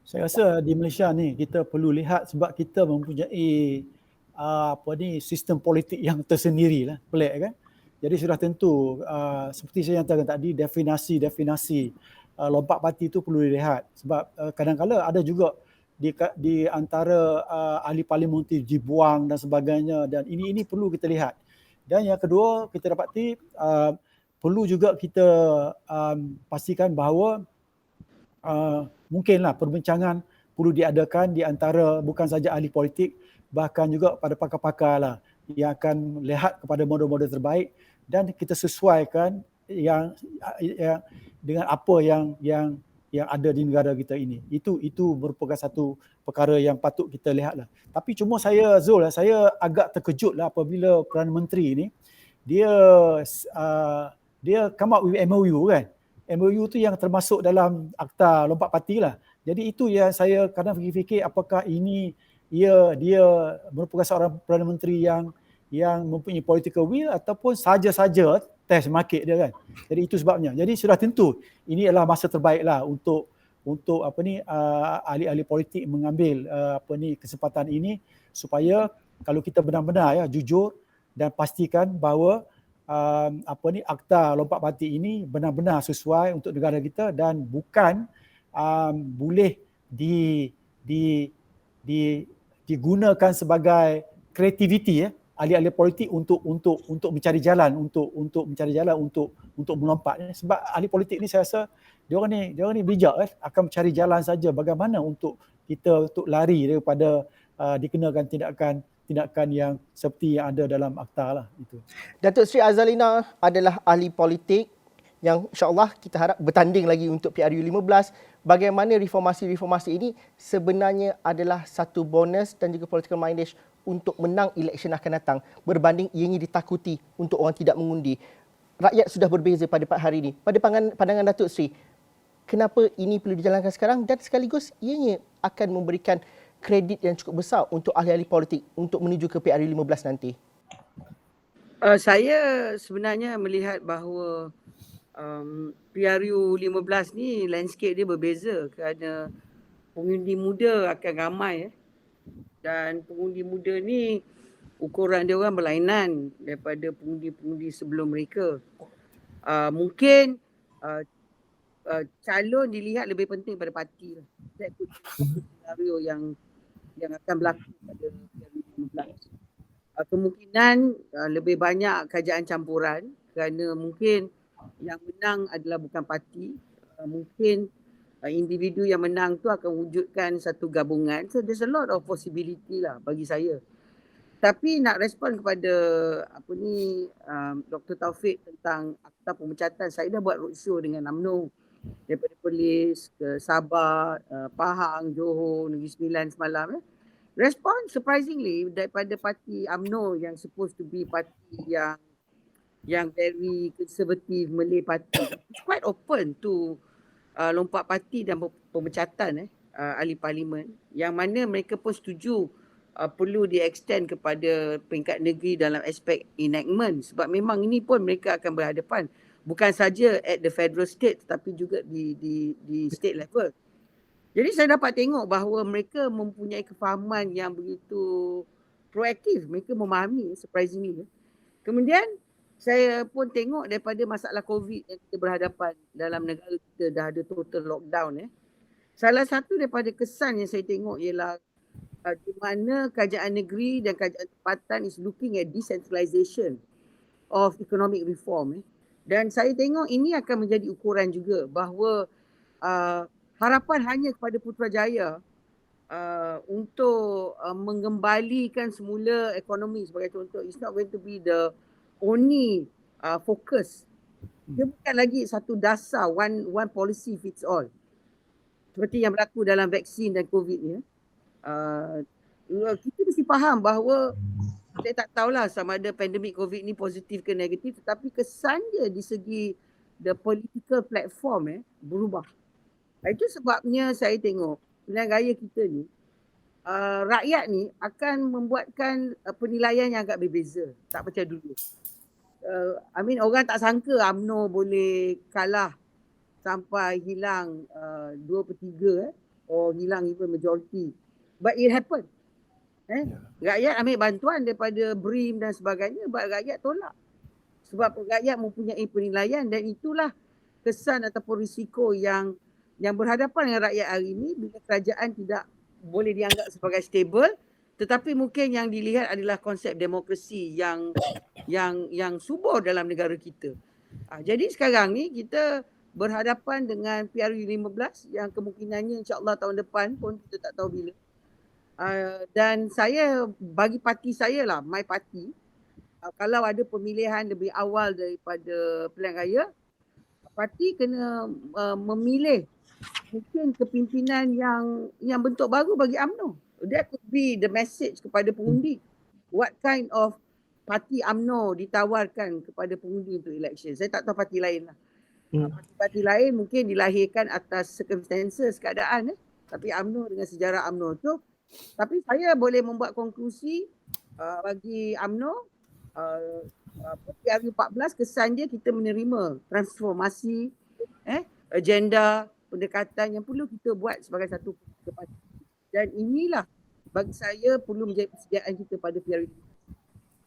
Saya rasa di Malaysia ni kita perlu lihat sebab kita mempunyai sistem politik yang tersendiri lah, pelik kan. Jadi sudah tentu seperti saya nyatakan tadi, definasi lompat parti itu perlu dilihat sebab kadang-kadang ada juga di antara ahli parlimen itu dibuang dan sebagainya, dan ini perlu kita lihat. Dan yang kedua, kita dapati perlu juga kita pastikan bahawa mungkinlah perbincangan perlu diadakan di antara bukan saja ahli politik, bahkan juga pada pakar-pakar lah yang akan lihat kepada model-model terbaik dan kita sesuaikan yang dengan apa yang ada di negara kita ini. Itu merupakan satu perkara yang patut kita lihatlah. Tapi cuma saya agak terkejut lah apabila Perdana Menteri ini dia come up with MOU kan. MOU tu yang termasuk dalam akta lompat parti lah. Jadi itu yang saya kadang fikir apakah ini dia merupakan seorang Perdana Menteri yang mempunyai political will ataupun saja-saja test market dia kan. Jadi itu sebabnya. Jadi sudah tentu ini adalah masa terbaiklah untuk ahli-ahli politik mengambil kesempatan ini supaya kalau kita benar-benar jujur dan pastikan bahawa akta lompat parti ini benar-benar sesuai untuk negara kita dan bukan boleh digunakan sebagai kreativiti ahli-ahli politik untuk mencari jalan untuk melompat. Sebab ahli politik ni saya rasa dia orang ni bijak akan mencari jalan saja bagaimana untuk kita untuk lari daripada dikenakan tindakan yang seperti yang ada dalam akta lah itu. Datuk Seri Azalina adalah ahli politik yang insya-Allah kita harap bertanding lagi untuk PRU 15. Bagaimana reformasi-reformasi ini sebenarnya adalah satu bonus dan juga political mileage untuk menang election akan datang berbanding ianya ditakuti untuk orang tidak mengundi. Rakyat sudah berbeza pada hari ini. Pada pandangan Datuk Seri, kenapa ini perlu dijalankan sekarang dan sekaligus ianya akan memberikan kredit yang cukup besar untuk ahli-ahli politik untuk menuju ke PRU 15 nanti? Saya sebenarnya melihat bahawa PRU 15 ni landscape dia berbeza kerana pengundi muda akan ramai dan pengundi muda ni ukuran dia orang berlainan daripada pengundi-pengundi sebelum mereka. Mungkin calon dilihat lebih penting pada parti lah. Itu scenario yang akan berlaku pada PRU 15. Kemungkinan lebih banyak kerajaan campuran kerana mungkin yang menang adalah bukan parti. Mungkin individu yang menang tu akan wujudkan satu gabungan. So there's a lot of possibility lah bagi saya. Tapi nak respon kepada Dr. Taufik tentang akta pemecatan, saya dah buat roadshow dengan UMNO daripada Perlis ke Sabah, Pahang, Johor, Negeri Sembilan semalam. Respon surprisingly daripada parti UMNO yang supposed to be parti yang very conservative Malay party, it's quite open to lompat parti dan pemecatan ahli parlimen, yang mana mereka pun setuju perlu di-extend kepada peringkat negeri dalam aspek enactment, sebab memang ini pun mereka akan berhadapan bukan saja at the federal state tetapi juga di state level. Jadi saya dapat tengok bahawa mereka mempunyai kefahaman yang begitu proaktif, mereka memahami surprisingly. Kemudian saya pun tengok daripada masalah COVID yang kita berhadapan dalam negara kita, dah ada total lockdown. Salah satu daripada kesan yang saya tengok ialah di mana kerajaan negeri dan kerajaan tempatan is looking at decentralisation of economic reform. Dan saya tengok ini akan menjadi ukuran juga bahawa harapan hanya kepada Putrajaya untuk mengembalikan semula ekonomi sebagai contoh, it's not going to be the only focus. Dia bukan lagi satu dasar one policy fits all seperti yang berlaku dalam vaksin dan COVID ni. Kita mesti faham bahawa saya tak tahulah sama ada pandemik COVID ni positif ke negatif, tetapi kesan dia di segi the political platform berubah. Itu sebabnya saya tengok pilihan raya kita ni, rakyat ni akan membuatkan penilaian yang agak berbeza, tak macam dulu. Orang tak sangka UMNO boleh kalah sampai hilang 2/3 or hilang even majority. But it happened. Rakyat ambil bantuan daripada BRIM dan sebagainya, but rakyat tolak. Sebab rakyat mempunyai penilaian, dan itulah kesan ataupun risiko yang berhadapan dengan rakyat hari ini bila kerajaan tidak boleh dianggap sebagai stable, tetapi mungkin yang dilihat adalah konsep demokrasi yang subur dalam negara kita. Jadi sekarang ni kita berhadapan dengan PRU 15 yang kemungkinannya insya-Allah tahun depan pun kita tak tahu bila. Dan saya bagi parti saya lah, my party, kalau ada pemilihan lebih awal daripada pilihan raya, parti kena memilih mungkin kepimpinan yang bentuk baru bagi UMNO. That could be the message kepada pengundi. What kind of parti UMNO ditawarkan kepada pengundi untuk election. Saya tak tahu parti lain lah. Parti-parti lain mungkin dilahirkan atas circumstances, keadaan. Tapi UMNO dengan sejarah UMNO tu. Tapi saya boleh membuat konklusi bagi UMNO, PRU 14 kesan dia kita menerima transformasi, agenda, pendekatan yang perlu kita buat sebagai satu parti. Dan inilah bagi saya perlu menjadi persediaan kita pada PRU.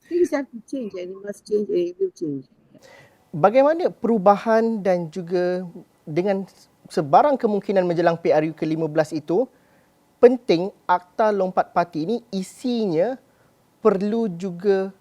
Things have to change and it must change and it will change. Bagaimana perubahan dan juga dengan sebarang kemungkinan menjelang PRU ke-15 itu, penting Akta Lompat Parti ini isinya perlu juga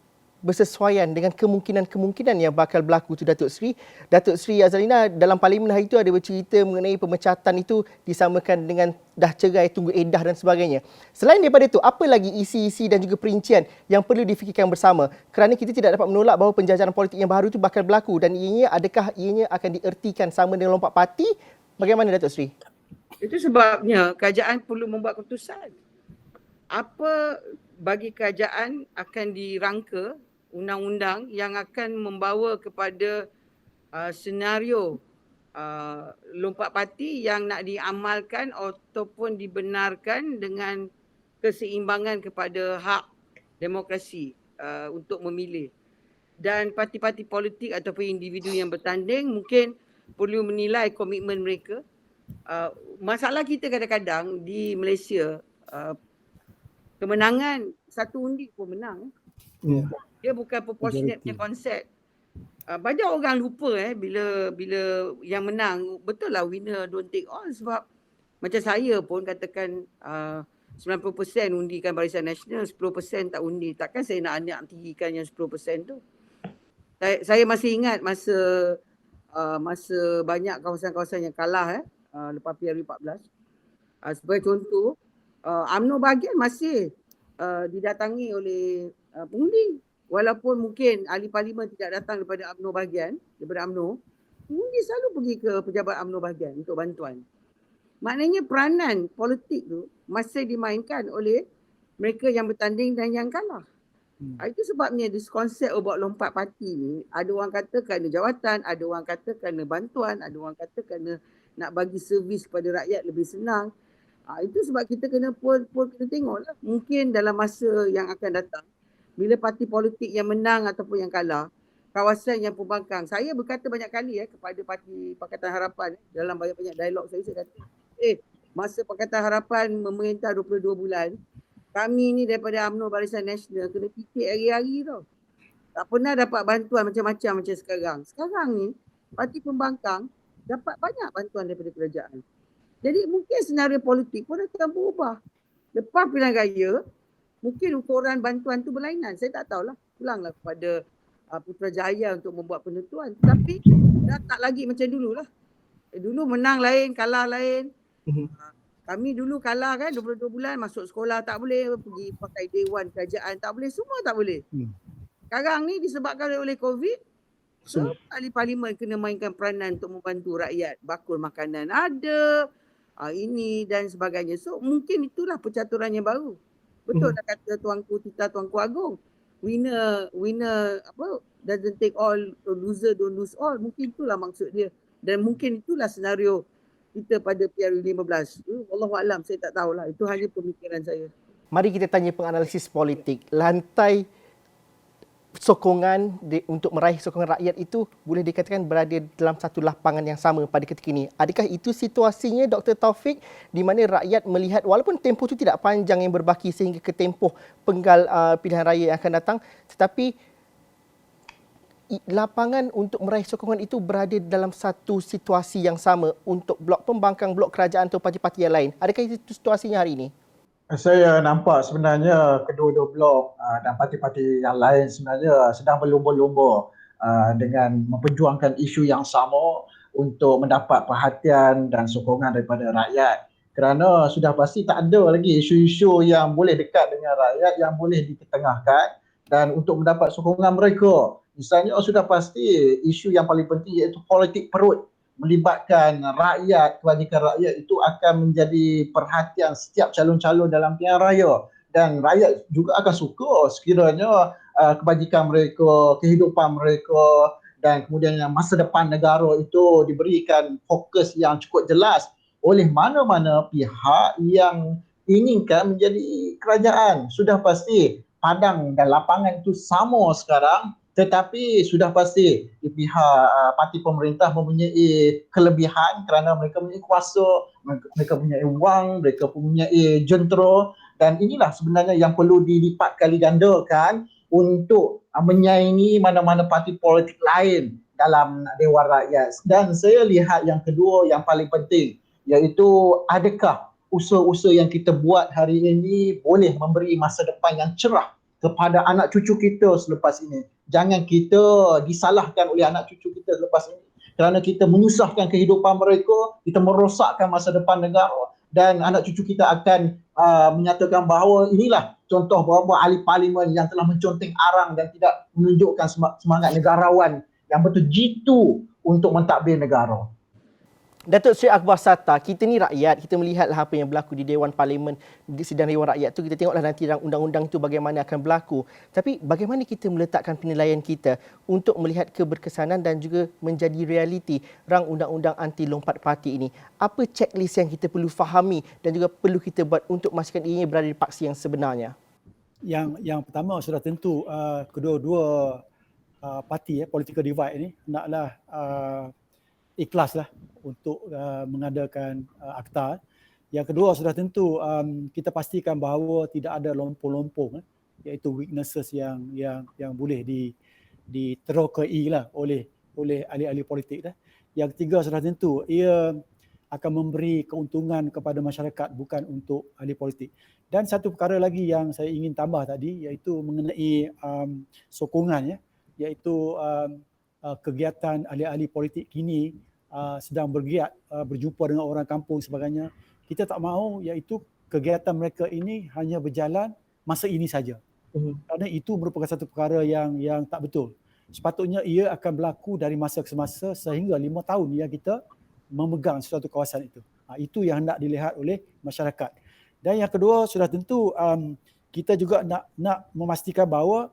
bersesuaian dengan kemungkinan-kemungkinan yang bakal berlaku tu Datuk Seri. Datuk Seri Azalina dalam parlimen hari itu ada bercerita mengenai pemecatan itu disamakan dengan dah cerai, tunggu edah dan sebagainya. Selain daripada itu, apa lagi isi-isi dan juga perincian yang perlu difikirkan bersama? Kerana kita tidak dapat menolak bahawa penjajaran politik yang baru itu bakal berlaku dan adakah ianya akan diertikan sama dengan lompat parti? Bagaimana Datuk Seri? Itu sebabnya kerajaan perlu membuat keputusan. Apa bagi kerajaan akan dirangka undang-undang yang akan membawa kepada senario lompat parti yang nak diamalkan ataupun dibenarkan dengan keseimbangan kepada hak demokrasi untuk memilih. Dan parti-parti politik ataupun individu yang bertanding mungkin perlu menilai komitmen mereka. Masalah kita kadang-kadang di Malaysia, kemenangan satu undi pun menang. Dia bukan proportionate punya konsep. Banyak orang lupa bila yang menang, betul lah winner don't take all, sebab macam saya pun katakan 90% undikan Barisan Nasional, 10% tak undi. Takkan saya nak anak tinggikan yang 10% tu. Saya masih ingat masa banyak kawasan-kawasan yang kalah lepas PRU 14. Sebagai contoh, UMNO bahagian masih didatangi oleh pengundi. Walaupun mungkin ahli parlimen tidak datang daripada UMNO bahagian, daripada UMNO, pengundi selalu pergi ke pejabat UMNO bahagian untuk bantuan. Maknanya peranan politik tu masih dimainkan oleh mereka yang bertanding dan yang kalah. Itu sebabnya this konsep about lompat parti ni, ada orang kata kerana jawatan, ada orang kata kerana bantuan, ada orang kata kerana nak bagi servis kepada rakyat lebih senang. Itu sebab kita kena kena tengoklah. Mungkin dalam masa yang akan datang, bila parti politik yang menang ataupun yang kalah, kawasan yang pembangkang. Saya berkata banyak kali kepada parti Pakatan Harapan dalam banyak-banyak dialog saya kata, masa Pakatan Harapan memerintah 22 bulan, kami ni daripada UMNO Barisan Nasional kena titik hari-hari tau. Tak pernah dapat bantuan macam-macam macam sekarang. Sekarang ni, parti pembangkang dapat banyak bantuan daripada kerajaan. Jadi mungkin senario politik pun akan berubah. Lepas pilihan raya, mungkin ukuran bantuan tu berlainan. Saya tak tahulah. Pulanglah kepada Putrajaya untuk membuat penentuan. Tapi dah tak lagi macam dululah. Dulu menang lain, kalah lain. Kami dulu kalah kan 22 bulan, masuk sekolah tak boleh, pergi pakai dewan kerajaan tak boleh, semua tak boleh. Sekarang ni disebabkan oleh COVID, ahli parlimen kena mainkan peranan untuk membantu rakyat. Bakul makanan ada, ini dan sebagainya. So mungkin itulah percaturan yang baru. Betul dah kata Tuanku Tita, Tuanku Agong. Winner doesn't take all, loser don't lose all. Mungkin itulah maksud dia. Dan mungkin itulah senario kita pada PRU 15. Wallahualam, saya tak tahulah. Itu hanya pemikiran saya. Mari kita tanya penganalisis politik. Lantai sokongan untuk meraih sokongan rakyat itu boleh dikatakan berada dalam satu lapangan yang sama pada ketika ini. Adakah itu situasinya Dr. Taufik, di mana rakyat melihat walaupun tempoh itu tidak panjang yang berbaki sehingga ke tempoh penggal pilihan raya yang akan datang, tetapi lapangan untuk meraih sokongan itu berada dalam satu situasi yang sama untuk blok pembangkang, blok kerajaan atau parti-parti yang lain. Adakah itu situasinya hari ini? Saya nampak sebenarnya kedua-dua blok dan parti-parti yang lain sebenarnya sedang berlumba-lumba dengan memperjuangkan isu yang sama untuk mendapat perhatian dan sokongan daripada rakyat. Kerana sudah pasti tak ada lagi isu-isu yang boleh dekat dengan rakyat, yang boleh diketengahkan dan untuk mendapat sokongan mereka. Misalnya sudah pasti isu yang paling penting iaitu politik perut, melibatkan rakyat, kebajikan rakyat itu akan menjadi perhatian setiap calon-calon dalam pilihan raya, dan rakyat juga akan suka sekiranya kebajikan mereka, kehidupan mereka dan kemudian masa depan negara itu diberikan fokus yang cukup jelas oleh mana-mana pihak yang inginkan menjadi kerajaan. Sudah pasti padang dan lapangan itu sama sekarang. Tetapi sudah pasti di pihak parti pemerintah mempunyai kelebihan kerana mereka mempunyai kuasa, mereka mempunyai wang, mereka mempunyai jentera, dan inilah sebenarnya yang perlu dilipat kali gandakan untuk menyaingi mana-mana parti politik lain dalam Dewan Rakyat. Dan saya lihat yang kedua yang paling penting, iaitu adakah usaha-usaha yang kita buat hari ini boleh memberi masa depan yang cerah kepada anak cucu kita selepas ini. Jangan kita disalahkan oleh anak cucu kita selepas ini kerana kita menyusahkan kehidupan mereka, kita merosakkan masa depan negara, dan anak cucu kita akan menyatakan bahawa inilah contoh beberapa ahli parlimen yang telah menconteng arang dan tidak menunjukkan semangat negarawan yang betul jitu untuk mentadbir negara. Datuk Seri Akbar Sata, kita ni rakyat, kita melihatlah apa yang berlaku di Dewan Parlimen, di sidang Dewan Rakyat tu, kita tengoklah nanti undang-undang itu bagaimana akan berlaku. Tapi bagaimana kita meletakkan penilaian kita untuk melihat keberkesanan dan juga menjadi realiti rang undang-undang anti lompat parti ini? Apa checklist yang kita perlu fahami dan juga perlu kita buat untuk memastikan ianya berada di paksi yang sebenarnya? Yang pertama sudah tentu kedua-dua parti political divide ini hendaklah ikhlaslah untuk mengadakan akta. Yang kedua sudah tentu kita pastikan bahawa tidak ada lompong-lompong iaitu weaknesses yang boleh diterokai lah oleh ahli-ahli politik dah. Yang ketiga sudah tentu ia akan memberi keuntungan kepada masyarakat bukan untuk ahli politik. Dan satu perkara lagi yang saya ingin tambah tadi iaitu mengenai sokongan iaitu kegiatan ahli-ahli politik kini sedang bergiat berjumpa dengan orang kampung sebagainya. Kita tak mahu iaitu kegiatan mereka ini hanya berjalan masa ini saja. Kerana itu merupakan satu perkara yang tak betul. Sepatutnya ia akan berlaku dari masa ke masa sehingga 5 tahun yang kita memegang sesuatu kawasan itu. Itu yang hendak dilihat oleh masyarakat. Dan yang kedua sudah tentu kita juga nak memastikan bahawa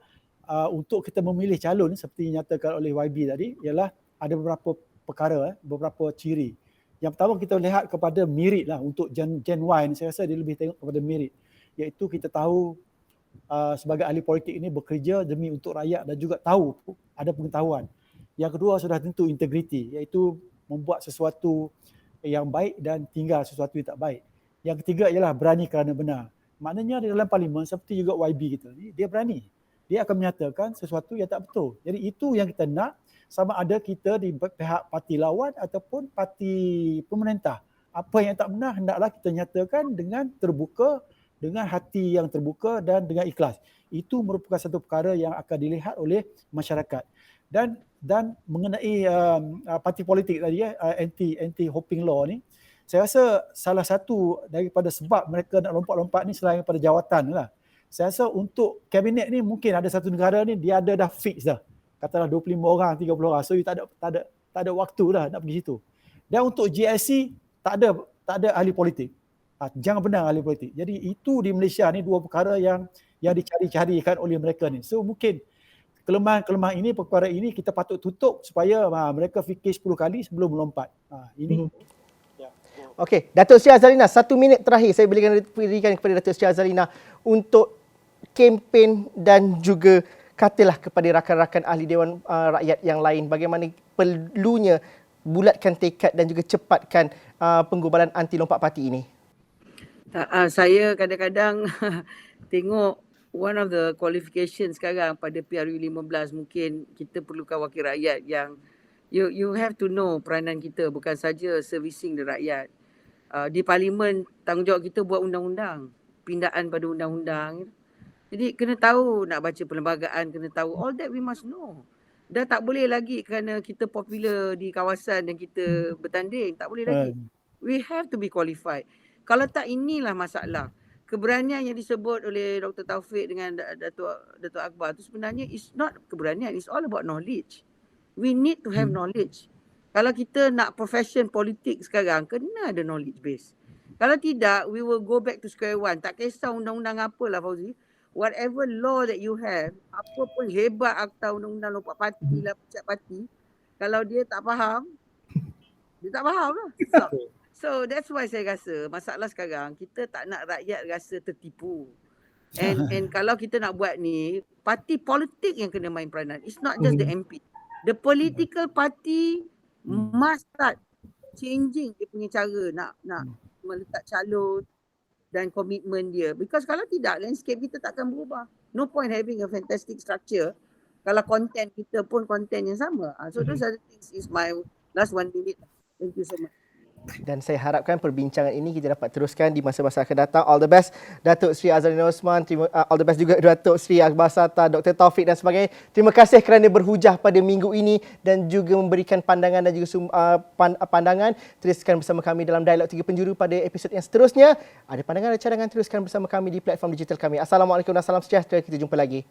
untuk kita memilih calon seperti dinyatakan oleh YB tadi ialah ada beberapa perkara, beberapa ciri. Yang pertama kita lihat kepada merit lah untuk Gen Y ni, saya rasa dia lebih tengok kepada merit. Iaitu kita tahu sebagai ahli politik ini bekerja demi untuk rakyat dan juga tahu ada pengetahuan. Yang kedua sudah tentu integriti, iaitu membuat sesuatu yang baik dan tinggal sesuatu yang tak baik. Yang ketiga ialah berani kerana benar. Maknanya di dalam parlimen seperti juga YB kita ni, dia berani. Dia akan menyatakan sesuatu yang tak betul. Jadi itu yang kita nak, sama ada kita di pihak parti lawan ataupun parti pemerintah. Apa yang tak benar hendaklah kita nyatakan dengan terbuka, dengan hati yang terbuka dan dengan ikhlas. Itu merupakan satu perkara yang akan dilihat oleh masyarakat. Dan mengenai parti politik tadi anti hopping law ni, saya rasa salah satu daripada sebab mereka nak lompat-lompat ni selain pada jawatan lah. Saya rasa untuk kabinet ni mungkin ada satu negara ni dia ada dah fix dah. Katalah 25 orang, 30 orang. So you tak ada waktu dah nak pergi situ. Dan untuk GLC tak ada ahli politik. Jangan benar ahli politik. Jadi itu di Malaysia ni dua perkara yang dicari-carikan oleh mereka ni. So mungkin kelemahan ini, perkara ini kita patut tutup supaya mereka fikir 10 kali sebelum melompat. Ini. Okey, Datuk Seri Azalina, 1 minit terakhir saya berikan kepada Datuk Seri Azalina untuk kempen dan juga katalah kepada rakan-rakan ahli Dewan Rakyat yang lain bagaimana perlunya bulatkan tekad dan juga cepatkan penggubalan anti lompat parti ini. Saya kadang-kadang tengok one of the qualifications sekarang pada PRU 15 mungkin kita perlukan wakil rakyat yang you have to know peranan kita bukan saja servicing the rakyat. Di parlimen tanggungjawab kita buat undang-undang, pindaan pada undang-undang. Jadi kena tahu nak baca perlembagaan, kena tahu all that we must know. Dah tak boleh lagi kerana kita popular di kawasan dan kita bertanding, tak boleh lagi. We have to be qualified. Kalau tak, inilah masalah. Keberanian yang disebut oleh Dr. Taufik dengan Datuk Akbar tu sebenarnya is not keberanian, it's all about knowledge. We need to have knowledge. Kalau kita nak profession politik sekarang, kena ada knowledge base. Kalau tidak, we will go back to square one. Tak kisah undang-undang apalah Fauzi. Whatever law that you have, apa pun hebat akta undang-undang lompat parti lah, pecat parti, kalau dia tak faham, dia tak faham lah. So that's why saya rasa masalah sekarang, kita tak nak rakyat rasa tertipu. And kalau kita nak buat ni, parti politik yang kena main peranan. It's not just the MP. The political party must start changing dia punya cara nak meletak calon dan komitmen dia. Because kalau tidak, landscape kita takkan berubah. No point having a fantastic structure Kalau konten kita pun konten yang sama. So those are the things is my last 1 minute. Thank you so much. Dan saya harapkan perbincangan ini kita dapat teruskan di masa-masa akan datang. All the best Datuk Seri Azalina Osman, all the best juga Datuk Seri Akbar Sata, Dr. Taufik dan sebagainya. Terima kasih kerana berhujah pada minggu ini dan juga memberikan pandangan dan juga pandangan. Teruskan bersama kami dalam Dialog 3 Penjuru pada episod yang seterusnya. Ada pandangan dan cadangan, teruskan bersama kami di platform digital kami. Assalamualaikum dan salam sejahtera. Kita jumpa lagi.